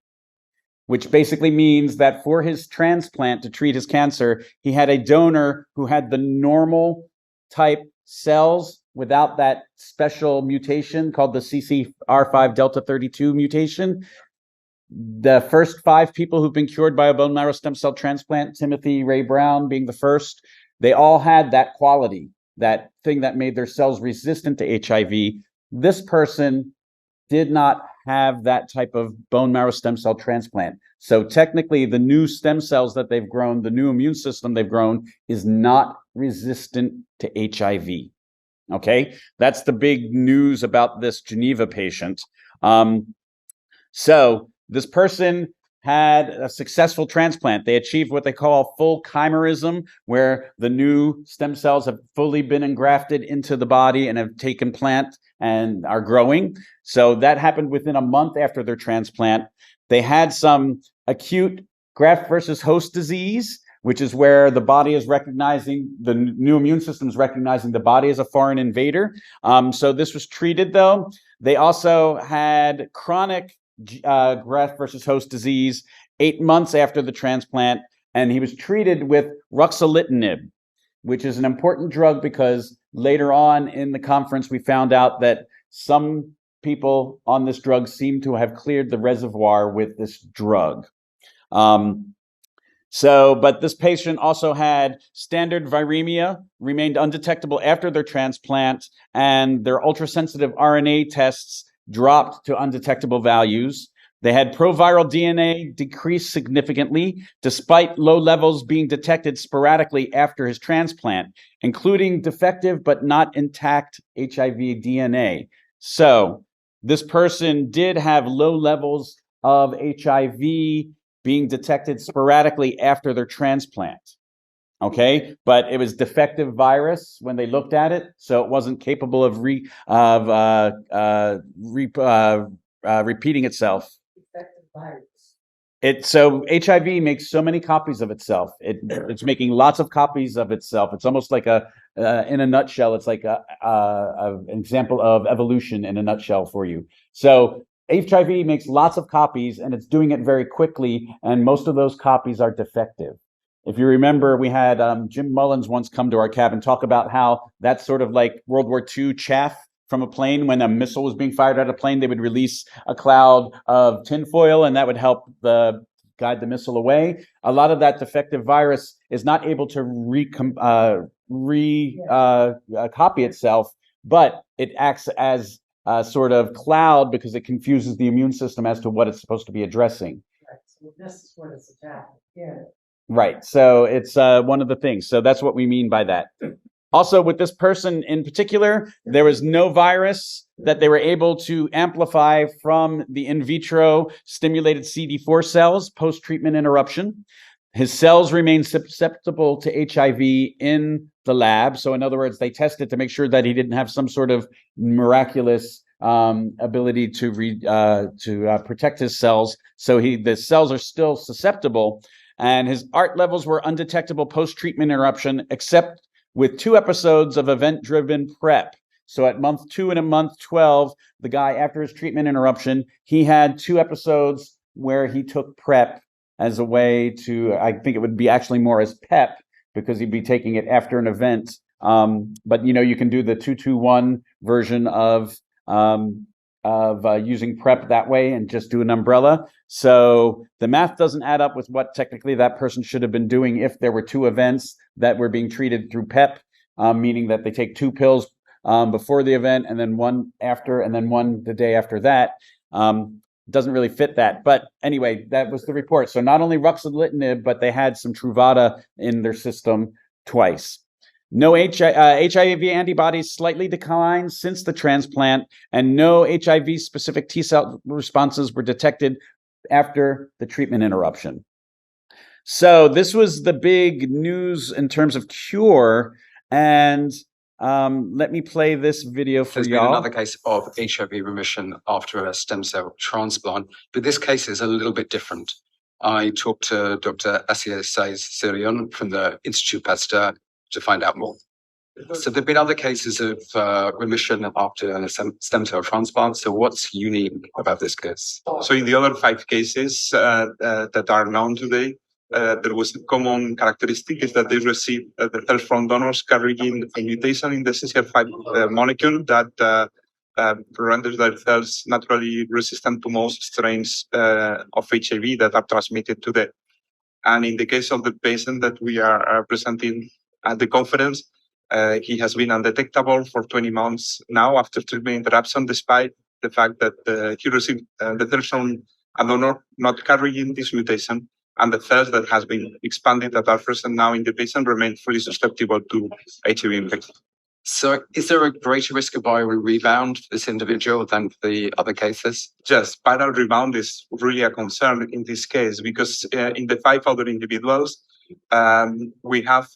which basically means that for his transplant to treat his cancer, he had a donor who had the normal type cells without that special mutation called the CCR5 delta 32 mutation. The first 5 people who've been cured by a bone marrow stem cell transplant, Timothy Ray Brown being the first, they all had that quality, that thing that made their cells resistant to HIV. This person did not have that type of bone marrow stem cell transplant. So technically, the new stem cells that they've grown, the new immune system they've grown, is not resistant to HIV. Okay, that's the big news about this Geneva patient. So this person had a successful transplant. They achieved what they call full chimerism, where the new stem cells have fully been engrafted into the body and have taken plant and are growing. So that happened within a month after their transplant. They had some acute graft versus host disease, which is where the body is recognizing, the new immune system is recognizing the body as a foreign invader. So this was treated though. They also had chronic graft versus host disease 8 months after the transplant, and he was treated with ruxolitinib, which is an important drug because later on in the conference we found out that some people on this drug seem to have cleared the reservoir with this drug. So, but this patient also had standard viremia, remained undetectable after their transplant, and their ultrasensitive RNA tests dropped to undetectable values. They had proviral DNA decrease significantly, despite low levels being detected sporadically after his transplant, including defective but not intact HIV DNA. So, this person did have low levels of HIV being detected sporadically after their transplant. Okay, but it was defective virus when they looked at it, so it wasn't capable of repeating itself. Infected virus. So HIV makes so many copies of itself. It's making lots of copies of itself. It's almost like in a nutshell, it's like an example of evolution in a nutshell for you. So HIV makes lots of copies, and it's doing it very quickly, and most of those copies are defective. If you remember, we had Jim Mullins once come to our cabin talk about how that's sort of like World War II chaff from a plane. When a missile was being fired at a plane, they would release a cloud of tinfoil, and that would help guide the missile away. A lot of that defective virus is not able to copy itself, but it acts as a sort of cloud because it confuses the immune system as to what it's supposed to be addressing. Right, so this is what it's attacking. Yeah. Right. So it's one of the things. So that's what we mean by that. Also, with this person in particular, there was no virus that they were able to amplify from the in vitro stimulated CD4 cells post-treatment interruption. His cells remained susceptible to HIV in the lab. So in other words, they tested to make sure that he didn't have some sort of miraculous ability to protect his cells. So the cells are still susceptible. And his ART levels were undetectable post-treatment interruption, except with 2 episodes of event-driven PrEP. So at month 2 and at month 12, the guy, after his treatment interruption, he had 2 episodes where he took PrEP as a way to, I think it would be actually more as PEP, because he'd be taking it after an event. But, you can do the 2-2-1 version of using PrEP that way and just do an umbrella. So the math doesn't add up with what technically that person should have been doing if there were 2 events that were being treated through PEP, meaning that they take 2 pills before the event and then 1 after and then 1 the day after that. Doesn't really fit that. But anyway, that was the report. So not only ruxolitinib, but they had some Truvada in their system twice. No HIV antibodies slightly declined since the transplant, and no HIV-specific T-cell responses were detected after the treatment interruption. So this was the big news in terms of cure, and let me play this video for There's y'all. been another case of HIV remission after a stem cell transplant, but this case is a little bit different. I talked to Dr. Sirion from the Institut Pasteur to find out more. So there've been other cases of remission after a stem cell transplant. So what's unique about this case? So in the other 5 cases that are known today, there was a common characteristic is that they received the cells from donors carrying a mutation in the CCR5 molecule that renders their cells naturally resistant to most strains of HIV that are transmitted today. And in the case of the patient that we are presenting at the conference, he has been undetectable for 20 months now after treatment interruption, despite the fact that he received the cells from a donor not carrying this mutation, and the cells that has been expanded that are present now in the patient remain fully susceptible to HIV infection. So is there a greater risk of viral rebound for this individual than for the other cases? Yes, viral rebound is really a concern in this case because in the 5 other individuals, we have,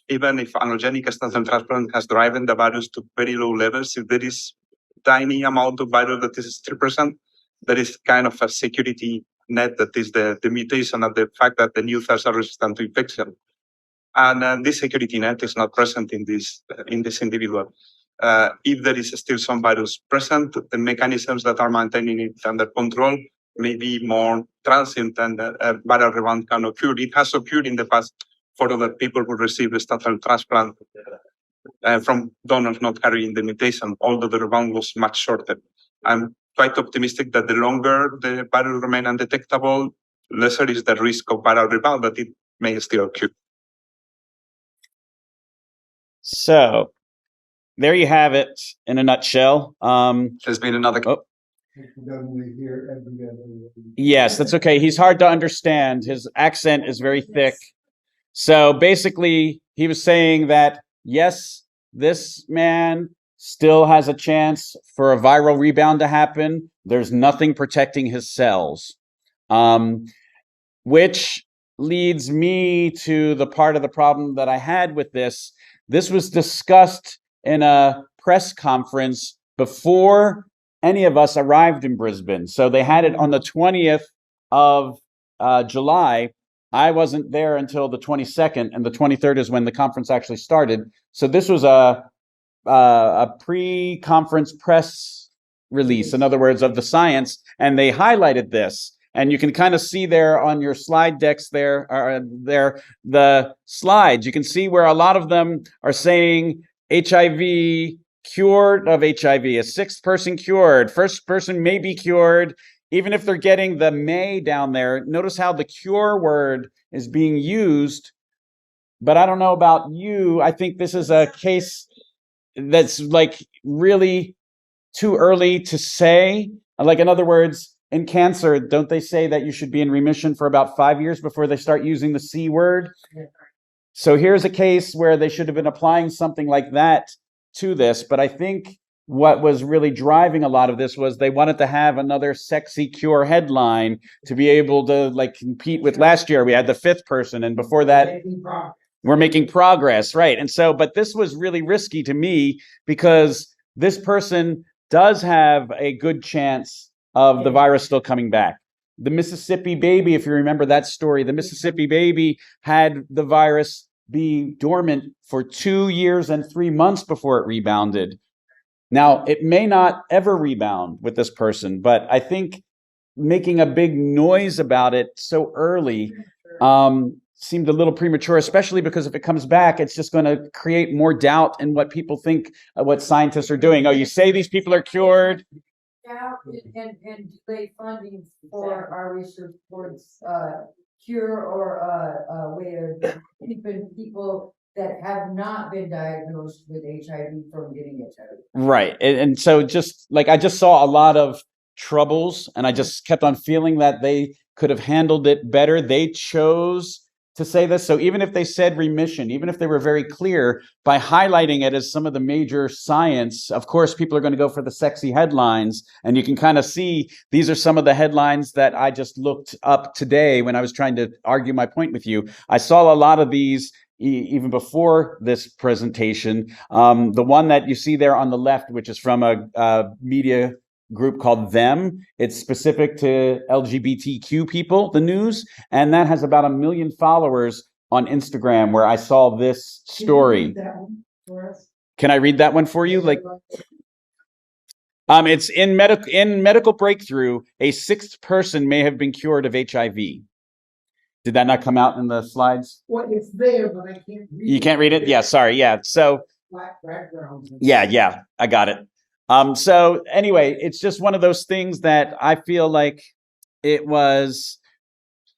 even if allogenic stem cell transplant has driven the virus to very low levels, if there is tiny amount of virus that is 3%, there is kind of a security net that is the mutation and the fact that the new cells are resistant to infection. And this security net is not present in this individual. If there is still some virus present, the mechanisms that are maintaining it under control may be more transient and viral rebound can occur. It has occurred in the past for other people who received a stem cell transplant from donors not carrying the mutation, although the rebound was much shorter. I'm quite optimistic that the longer the virus remain undetectable, lesser is the risk of viral rebound, but it may still occur. So there you have it in a nutshell. There's been another. Oh, Suddenly hear every other word. yes, that's okay. He's hard to understand. His accent is very thick. So basically, he was saying that, yes, this man still has a chance for a viral rebound to happen. There's nothing protecting his cells, which leads me to the part of the problem that I had with this. This was discussed in a press conference before any of us arrived in Brisbane. So they had it on the 20th of July. I wasn't there until the 22nd, and the 23rd is when the conference actually started. So this was a pre-conference press release, in other words, of the science, and they highlighted this. And you can kind of see there on your slide decks the slides. You can see where a lot of them are saying HIV, cured of HIV, a sixth person cured, first person may be cured. Even if they're getting the may down there, notice how the cure word is being used. But I don't know about you. I think this is a case that's like really too early to say. Like, in other words, in cancer, don't they say that you should be in remission for about 5 years before they start using the C word? So here's a case where they should have been applying something like that to this. But I think what was really driving a lot of this was they wanted to have another sexy cure headline to be able to like compete with last year. We had the fifth person, and before that, we're making progress, right? And so, but this was really risky to me because this person does have a good chance of the virus still coming back. The Mississippi baby, if you remember that story, the Mississippi baby had the virus be dormant for 2 years and 3 months before it rebounded. Now, it may not ever rebound with this person, but I think making a big noise about it so early seemed a little premature, especially because if it comes back, it's just going to create more doubt in what people think what scientists are doing. Oh, you say these people are cured? Doubt and delay funding for our research towards cure or a way of keeping people that have not been diagnosed with HIV from getting HIV. Right. And so just like I just saw a lot of troubles, and I just kept on feeling that they could have handled it better. They chose to say this. So even if they said remission, even if they were very clear, by highlighting it as some of the major science, of course, people are going to go for the sexy headlines. And you can kind of see these are some of the headlines that I just looked up today when I was trying to argue my point with you. I saw a lot of these even before this presentation. The one that you see there on the left, which is from a media group called Them. It's specific to LGBTQ people, the news, and that has about 1 million followers on Instagram where I saw this story. Can I read that one for you? Like, it's in medical breakthrough, a sixth person may have been cured of HIV. Did that not come out in the slides? Well, it's there, but I can't read it. You can't read it? Yeah, sorry. Yeah. So, Black background. yeah, I got it. So anyway, it's just one of those things that I feel like it was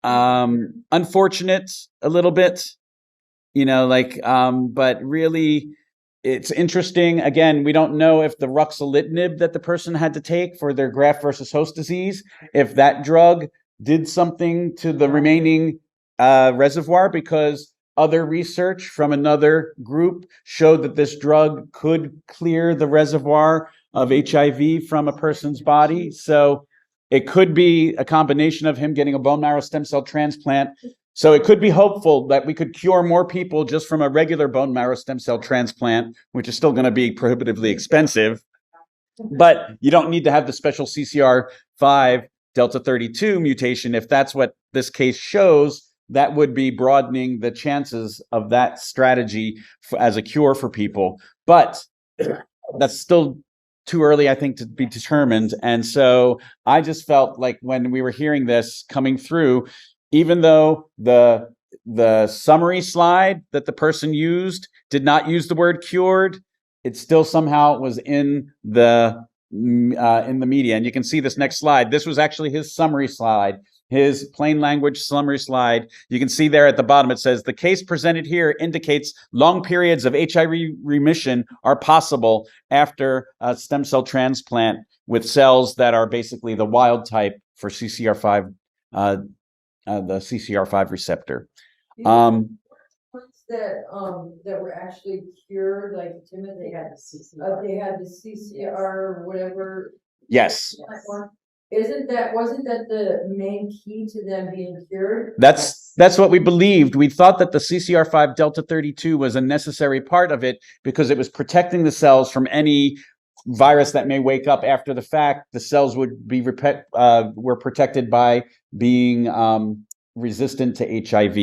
unfortunate a little bit, but really it's interesting. Again, we don't know if the ruxolitinib that the person had to take for their graft versus host disease, if that drug did something to the remaining reservoir, because other research from another group showed that this drug could clear the reservoir of HIV from a person's body. So it could be a combination of him getting a bone marrow stem cell transplant. So it could be hopeful that we could cure more people just from a regular bone marrow stem cell transplant, which is still going to be prohibitively expensive. But you don't need to have the special CCR5 Delta 32 mutation. If that's what this case shows, that would be broadening the chances of that strategy as a cure for people. But that's still too early, I think, to be determined. And so I just felt like when we were hearing this coming through, even though the summary slide that the person used did not use the word cured, it still somehow was in the media. And you can see this next slide. This was actually his summary slide. his plain language summary slide. You can see there at the bottom, it says, the case presented here indicates long periods of HIV remission are possible after a stem cell transplant with cells that are basically the wild type for CCR5, the CCR5 receptor. Ones that were actually cured, like Timothy, they had the CCR, whatever. Yes. Wasn't that the main key to them being cured? That's what we believed. We thought that the CCR5 delta 32 was a necessary part of it because it was protecting the cells from any virus that may wake up after the fact. The cells would be were protected by being resistant to HIV.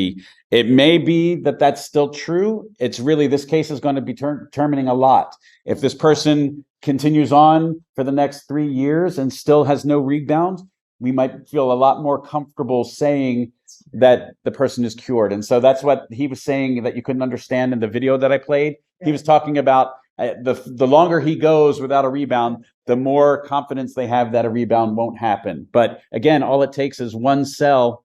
It may be that that's still true. It's really, this case is going to be determining a lot. If this person continues on for the next 3 years and still has no rebound, we might feel a lot more comfortable saying that the person is cured. And so that's what he was saying that you couldn't understand in the video that I played. He was talking about the longer he goes without a rebound, the more confidence they have that a rebound won't happen. But again, all it takes is one cell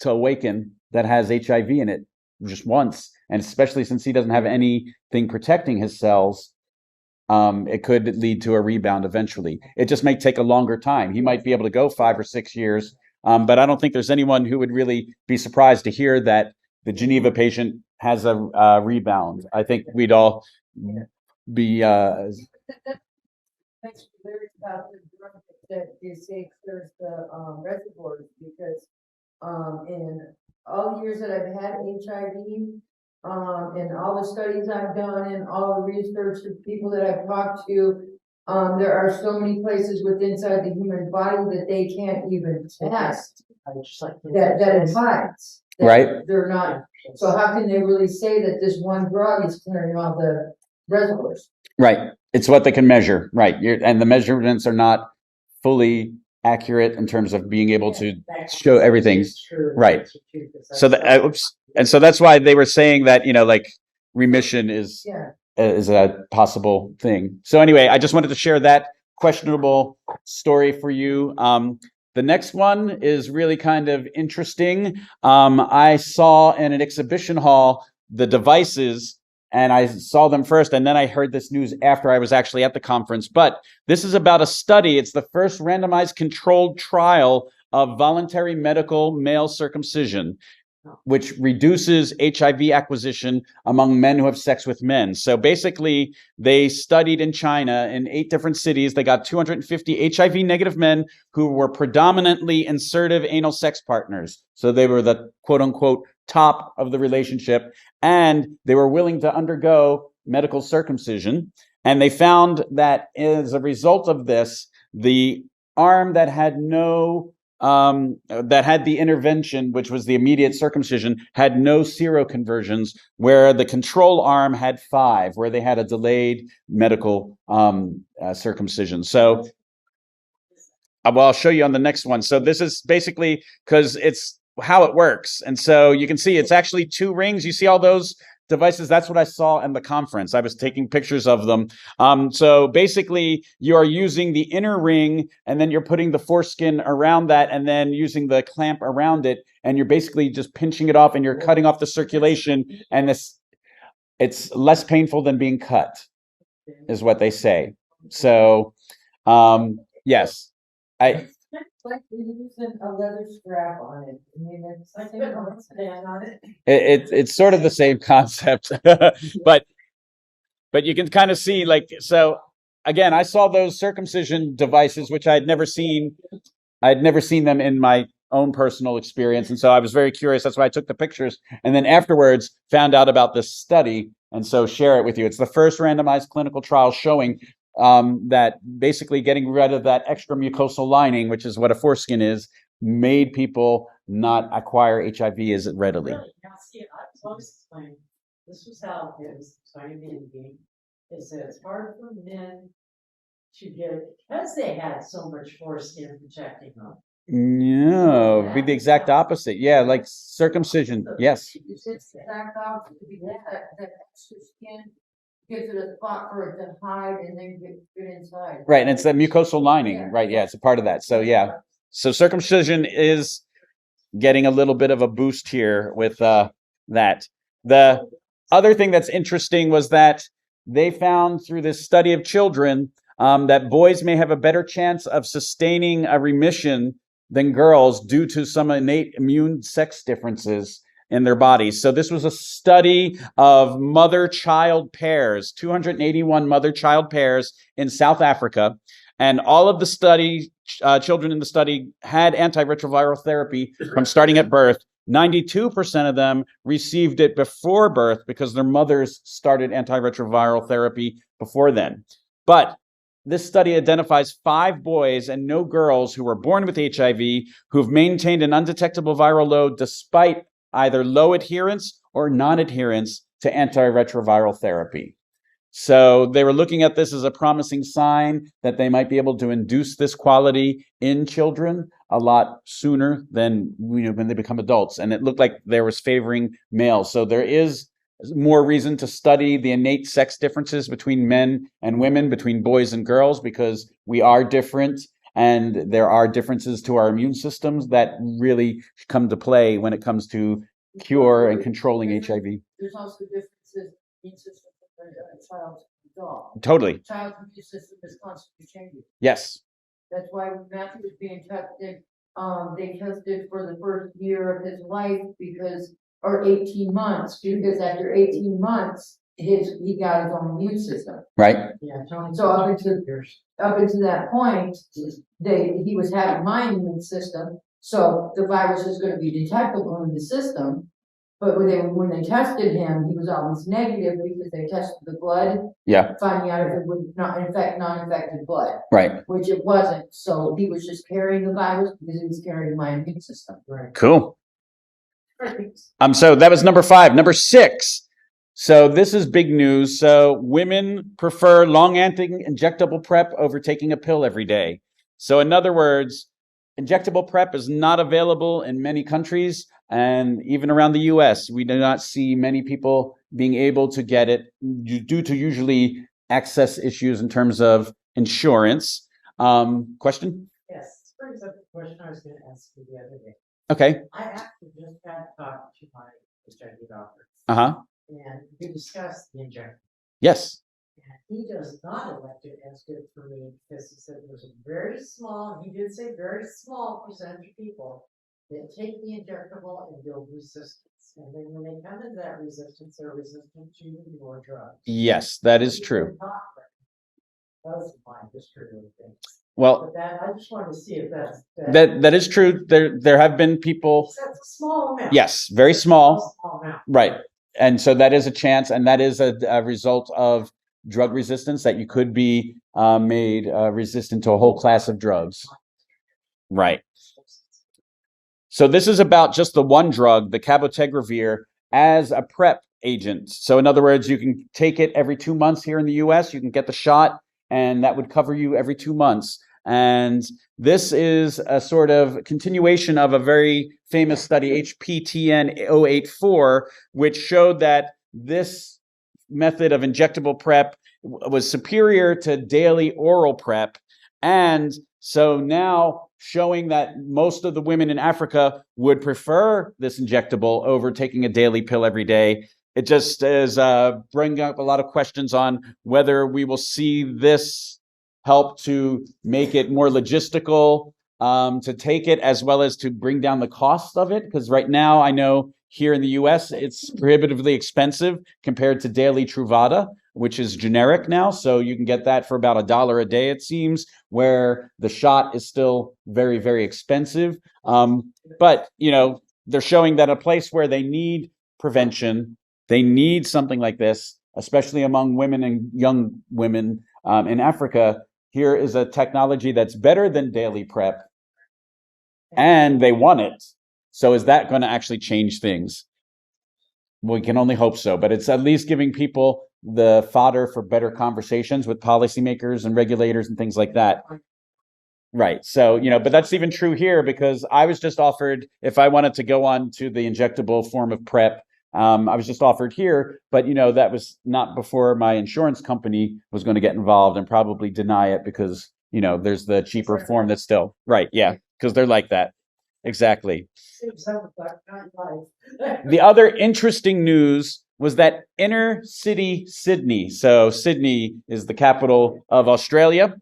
to awaken that has HIV in it, just once. And especially since he doesn't have anything protecting his cells, it could lead to a rebound eventually. It just may take a longer time. He might be able to go 5 or 6 years, but I don't think there's anyone who would really be surprised to hear that the Geneva patient has a rebound. I think we'd all be That's lyrics about the drug that they say clears the reservoirs, because in all the years that I've had HIV, and all the studies I've done and all the research of people that I've talked to, there are so many places within inside the human body that they can't even test that it hides. That Right. They're not. So how can they really say that this one drug is clearing all the reservoirs? right. It's what they can measure, right? And the measurements are not fully accurate in terms of being able to show everything. Right. So and so that's why they were saying that, like remission is a possible thing. So anyway, I just wanted to share that questionable story for you. The next one is really kind of interesting. I saw in an exhibition hall the devices, and I saw them first, and then I heard this news after I was actually at the conference. But this is about a study. It's the first randomized controlled trial of voluntary medical male circumcision, which reduces HIV acquisition among men who have sex with men. So basically, they studied in China in 8 different cities. They got 250 HIV negative men who were predominantly insertive anal sex partners. So they were the quote unquote top of the relationship, and they were willing to undergo medical circumcision. And they found that as a result of this, the arm that had the intervention, which was the immediate circumcision, had no seroconversions, where the control arm had 5, where they had a delayed medical circumcision. So, I'll show you on the next one. So this is basically because it's how it works. And so you can see it's actually 2 rings. You see all those devices? That's what I saw in the conference. I was taking pictures of them. So basically, you are using the inner ring, and then you're putting the foreskin around that, and then using the clamp around it, and you're basically just pinching it off, and you're cutting off the circulation. And it's less painful than being cut, is what they say. So, yes, Like you're using a leather strap on it. I mean, it's like on it. It's sort of the same concept, but you can kind of see, like, so again, I saw those circumcision devices, which I had never seen. I had never seen them in my own personal experience, and so I was very curious. That's why I took the pictures, and then afterwards found out about this study, and so share it with you. It's the first randomized clinical trial showing that basically getting rid of that extra mucosal lining, which is what a foreskin is, made people not acquire HIV as readily. Now, see, I was always explaining, this was how it was explained in the game, is that it's hard for men to get it because they had so much foreskin protecting them. No, it'd be the exact opposite. Yeah, like circumcision. Yes. It's the exact opposite, because that extra skin gives it a spot for it to hide and then get inside. Right, and it's the mucosal lining, right? Yeah, it's a part of that. So yeah, so circumcision is getting a little bit of a boost here with that. The other thing that's interesting was that they found through this study of children that boys may have a better chance of sustaining a remission than girls due to some innate immune sex differences in their bodies. So this was a study of mother-child pairs, 281 mother-child pairs in South Africa. And all of the study, children in the study had antiretroviral therapy from starting at birth. 92% of them received it before birth because their mothers started antiretroviral therapy before then. But this study identifies 5 boys and no girls who were born with HIV who've maintained an undetectable viral load despite either low adherence or non-adherence to antiretroviral therapy. So they were looking at this as a promising sign that they might be able to induce this quality in children a lot sooner than when they become adults. And it looked like there was favoring males. So there is more reason to study the innate sex differences between men and women, between boys and girls, because we are different and there are differences to our immune systems that really come to play when it comes to cure and controlling HIV. There's also differences in systems of a child's adult. Totally. Child's immune system is constantly changing. Yes. That's why when Matthew was being tested, they tested for the first year of his life or 18 months, because after 18 months, he got his own immune system. Right. Yeah, Tony. So up until that point, he was having my immune system, so the virus is going to be detectable in the system. But when they tested him, he was always negative because they tested the blood. Yeah. Finding out if it would not infect non-infected blood. Right. Which it wasn't. So he was just carrying the virus because he was carrying my immune system. Right. Cool. So that was number 5. Number 6. So this is big news. So women prefer long-acting injectable PrEP over taking a pill every day. So in other words, injectable PrEP is not available in many countries, and even around the US, we do not see many people being able to get it due to usually access issues in terms of insurance. Question? Yes, this brings up the question I was going to ask you the other day. Okay. I actually just had talked to my HIV doctor. Uh-huh. And we discussed the injection. Yes. And he does not elect it as good for me because he said there's a very small, he did say very small percentage of people that take the injectable and build resistance. And then when they come into that resistance, they're resistant to more drugs. Yes, that is true. That was my history of things. Well, but I just wanted to see if that is true. There have been people. That's a small amount. Yes, very small. Small amount. Right. And so that is a chance, and that is a result of drug resistance, that you could be made resistant to a whole class of drugs. Right. So this is about just the one drug, the cabotegravir, as a PrEP agent. So in other words, you can take it every 2 months here in the US. You can get the shot, and that would cover you every 2 months. And this is a sort of continuation of a very famous study, HPTN 084, which showed that this method of injectable PrEP was superior to daily oral PrEP. And so now showing that most of the women in Africa would prefer this injectable over taking a daily pill every day. It just is bringing up a lot of questions on whether we will see this help to make it more logistical to take it, as well as to bring down the cost of it. Because right now, I know here in the US, it's prohibitively expensive compared to daily Truvada, which is generic now. So you can get that for about $1 a day, it seems, where the shot is still very, very expensive. But, they're showing that a place where they need prevention, they need something like this, especially among women and young women in Africa. Here is a technology that's better than daily PrEP, and they want it. So is that going to actually change things? We can only hope so, but it's at least giving people the fodder for better conversations with policymakers and regulators and things like that. Right. So, but that's even true here, because I was just offered, if I wanted to go on to the injectable form of PrEP, I was just offered here, but that was not before my insurance company was going to get involved and probably deny it because, there's the cheaper form that's still right. Yeah. Because they're like that. exactly. Seems so like not life. The other interesting news was that inner city Sydney, so Sydney is the capital of Australia,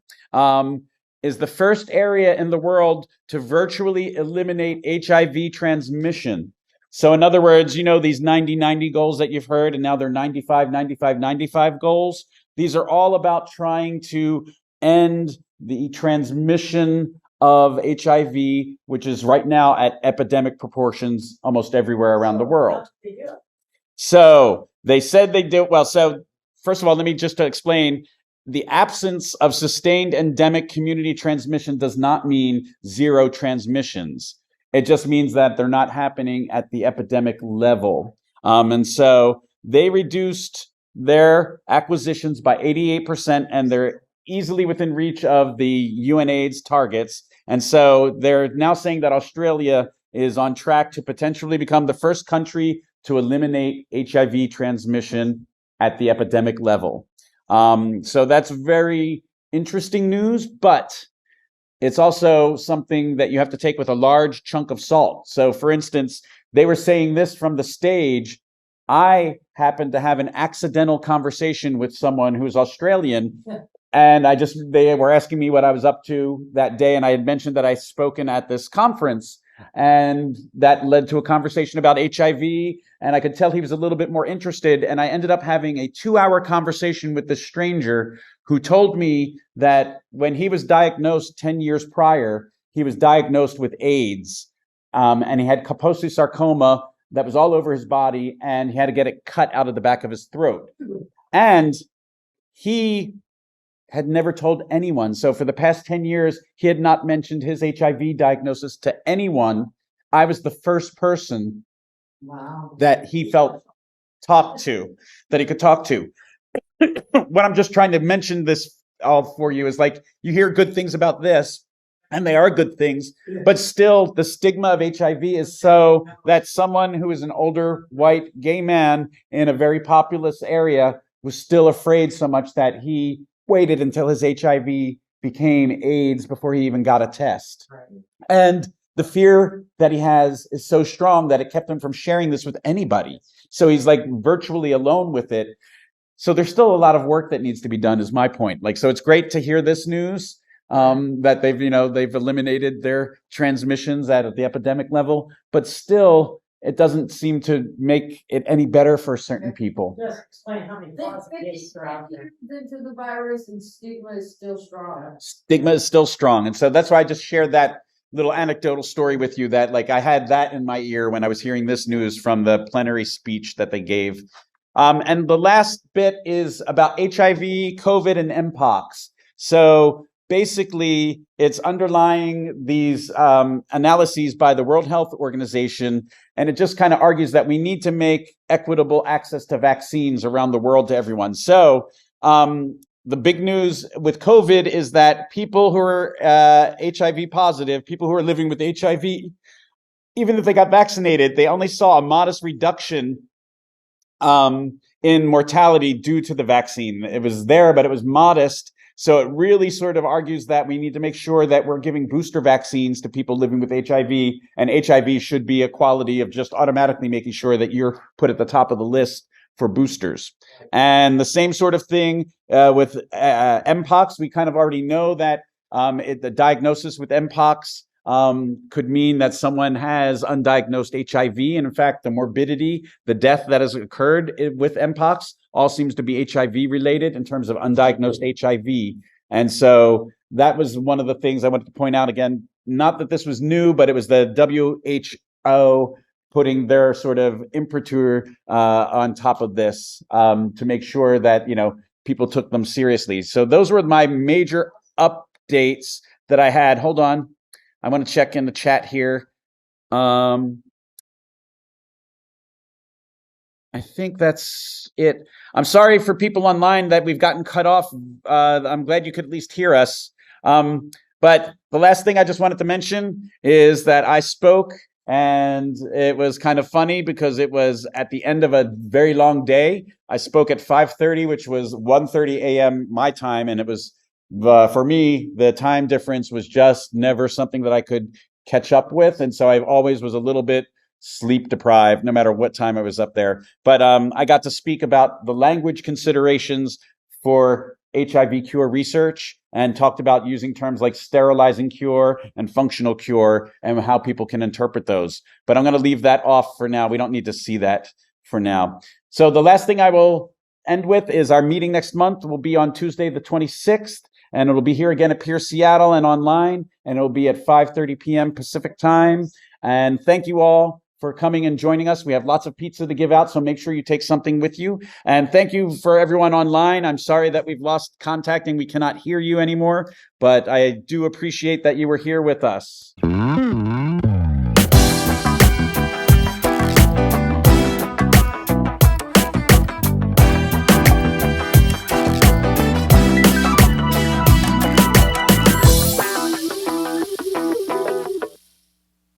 is the first area in the world to virtually eliminate HIV transmission. So in other words, you know, these 90-90 goals that you've heard, and now they're 95-95-95 goals. These are all about trying to end the transmission of HIV, which is right now at epidemic proportions almost everywhere around the world. So they said they did well. So first of all, let me just explain. The absence of sustained endemic community transmission does not mean zero transmissions. It just means that they're not happening at the epidemic level. And so they reduced their acquisitions by 88%, and they're easily within reach of the UNAIDS targets. And so they're now saying that Australia is on track to potentially become the first country to eliminate HIV transmission at the epidemic level. So that's very interesting news, but it's also something that you have to take with a large chunk of salt. So for instance, they were saying this from the stage. I happened to have an accidental conversation with someone who's Australian, and they were asking me what I was up to that day, and I had mentioned that I'd spoken at this conference, and that led to a conversation about HIV, and I could tell he was a little bit more interested, and I ended up having a 2-hour conversation with this stranger who told me that when he was diagnosed 10 years prior, he was diagnosed with AIDS, and he had Kaposi sarcoma that was all over his body, and he had to get it cut out of the back of his throat. And he had never told anyone. So for the past 10 years, he had not mentioned his HIV diagnosis to anyone. I was the first person that he felt that he could talk to. What I'm just trying to mention this all for you is, like, you hear good things about this, and they are good things, but still the stigma of HIV is so that someone who is an older white gay man in a very populous area was still afraid so much that he waited until his HIV became AIDS before he even got a test. Right. And the fear that he has is so strong that it kept him from sharing this with anybody. So he's like virtually alone with it. So there's still a lot of work that needs to be done, is my point. Like, so it's great to hear this news, that they've eliminated their transmissions at the epidemic level, but still it doesn't seem to make it any better for certain people. Just explain how many cases are out there. Into the virus, and stigma is still strong. Stigma is still strong. And so that's why I just shared that little anecdotal story with you, that like I had that in my ear when I was hearing this news from the plenary speech that they gave. And the last bit is about HIV, COVID, and Mpox. So basically, it's underlying these analyses by the World Health Organization, and it just kind of argues that we need to make equitable access to vaccines around the world to everyone. So the big news with COVID is that people who are HIV positive, people who are living with HIV, even if they got vaccinated, they only saw a modest reduction in mortality due to the vaccine. It was there, but it was modest. So it really sort of argues that we need to make sure that we're giving booster vaccines to people living with HIV, and HIV should be a quality of just automatically making sure that you're put at the top of the list for boosters. And the same sort of thing with Mpox. We kind of already know that the diagnosis with Mpox could mean that someone has undiagnosed HIV. And in fact, the morbidity, the death that has occurred with Mpox all seems to be HIV related in terms of undiagnosed HIV. And so that was one of the things I wanted to point out again, not that this was new, but it was the WHO putting their sort of imprimatur on top of this to make sure that, people took them seriously. So those were my major updates that I had. Hold on. I want to check in the chat here. I think that's it. I'm sorry for people online that we've gotten cut off. I'm glad you could at least hear us. But the last thing I just wanted to mention is that I spoke, and it was kind of funny because it was at the end of a very long day. I spoke at 5:30, which was 1:30 a.m. my time, and it was for me, the time difference was just never something that I could catch up with. And so I always was a little bit sleep deprived no matter what time I was up there. But I got to speak about the language considerations for HIV cure research and talked about using terms like sterilizing cure and functional cure and how people can interpret those. But I'm going to leave that off for now. We don't need to see that for now. So the last thing I will end with is our meeting next month will be on Tuesday, the 26th, and it'll be here again at Pier Seattle and online, and it'll be at 5:30 p.m. Pacific time. And thank you all for coming and joining us. We have lots of pizza to give out, so make sure you take something with you. And thank you for everyone online. I'm sorry that we've lost contact and we cannot hear you anymore, but I do appreciate that you were here with us.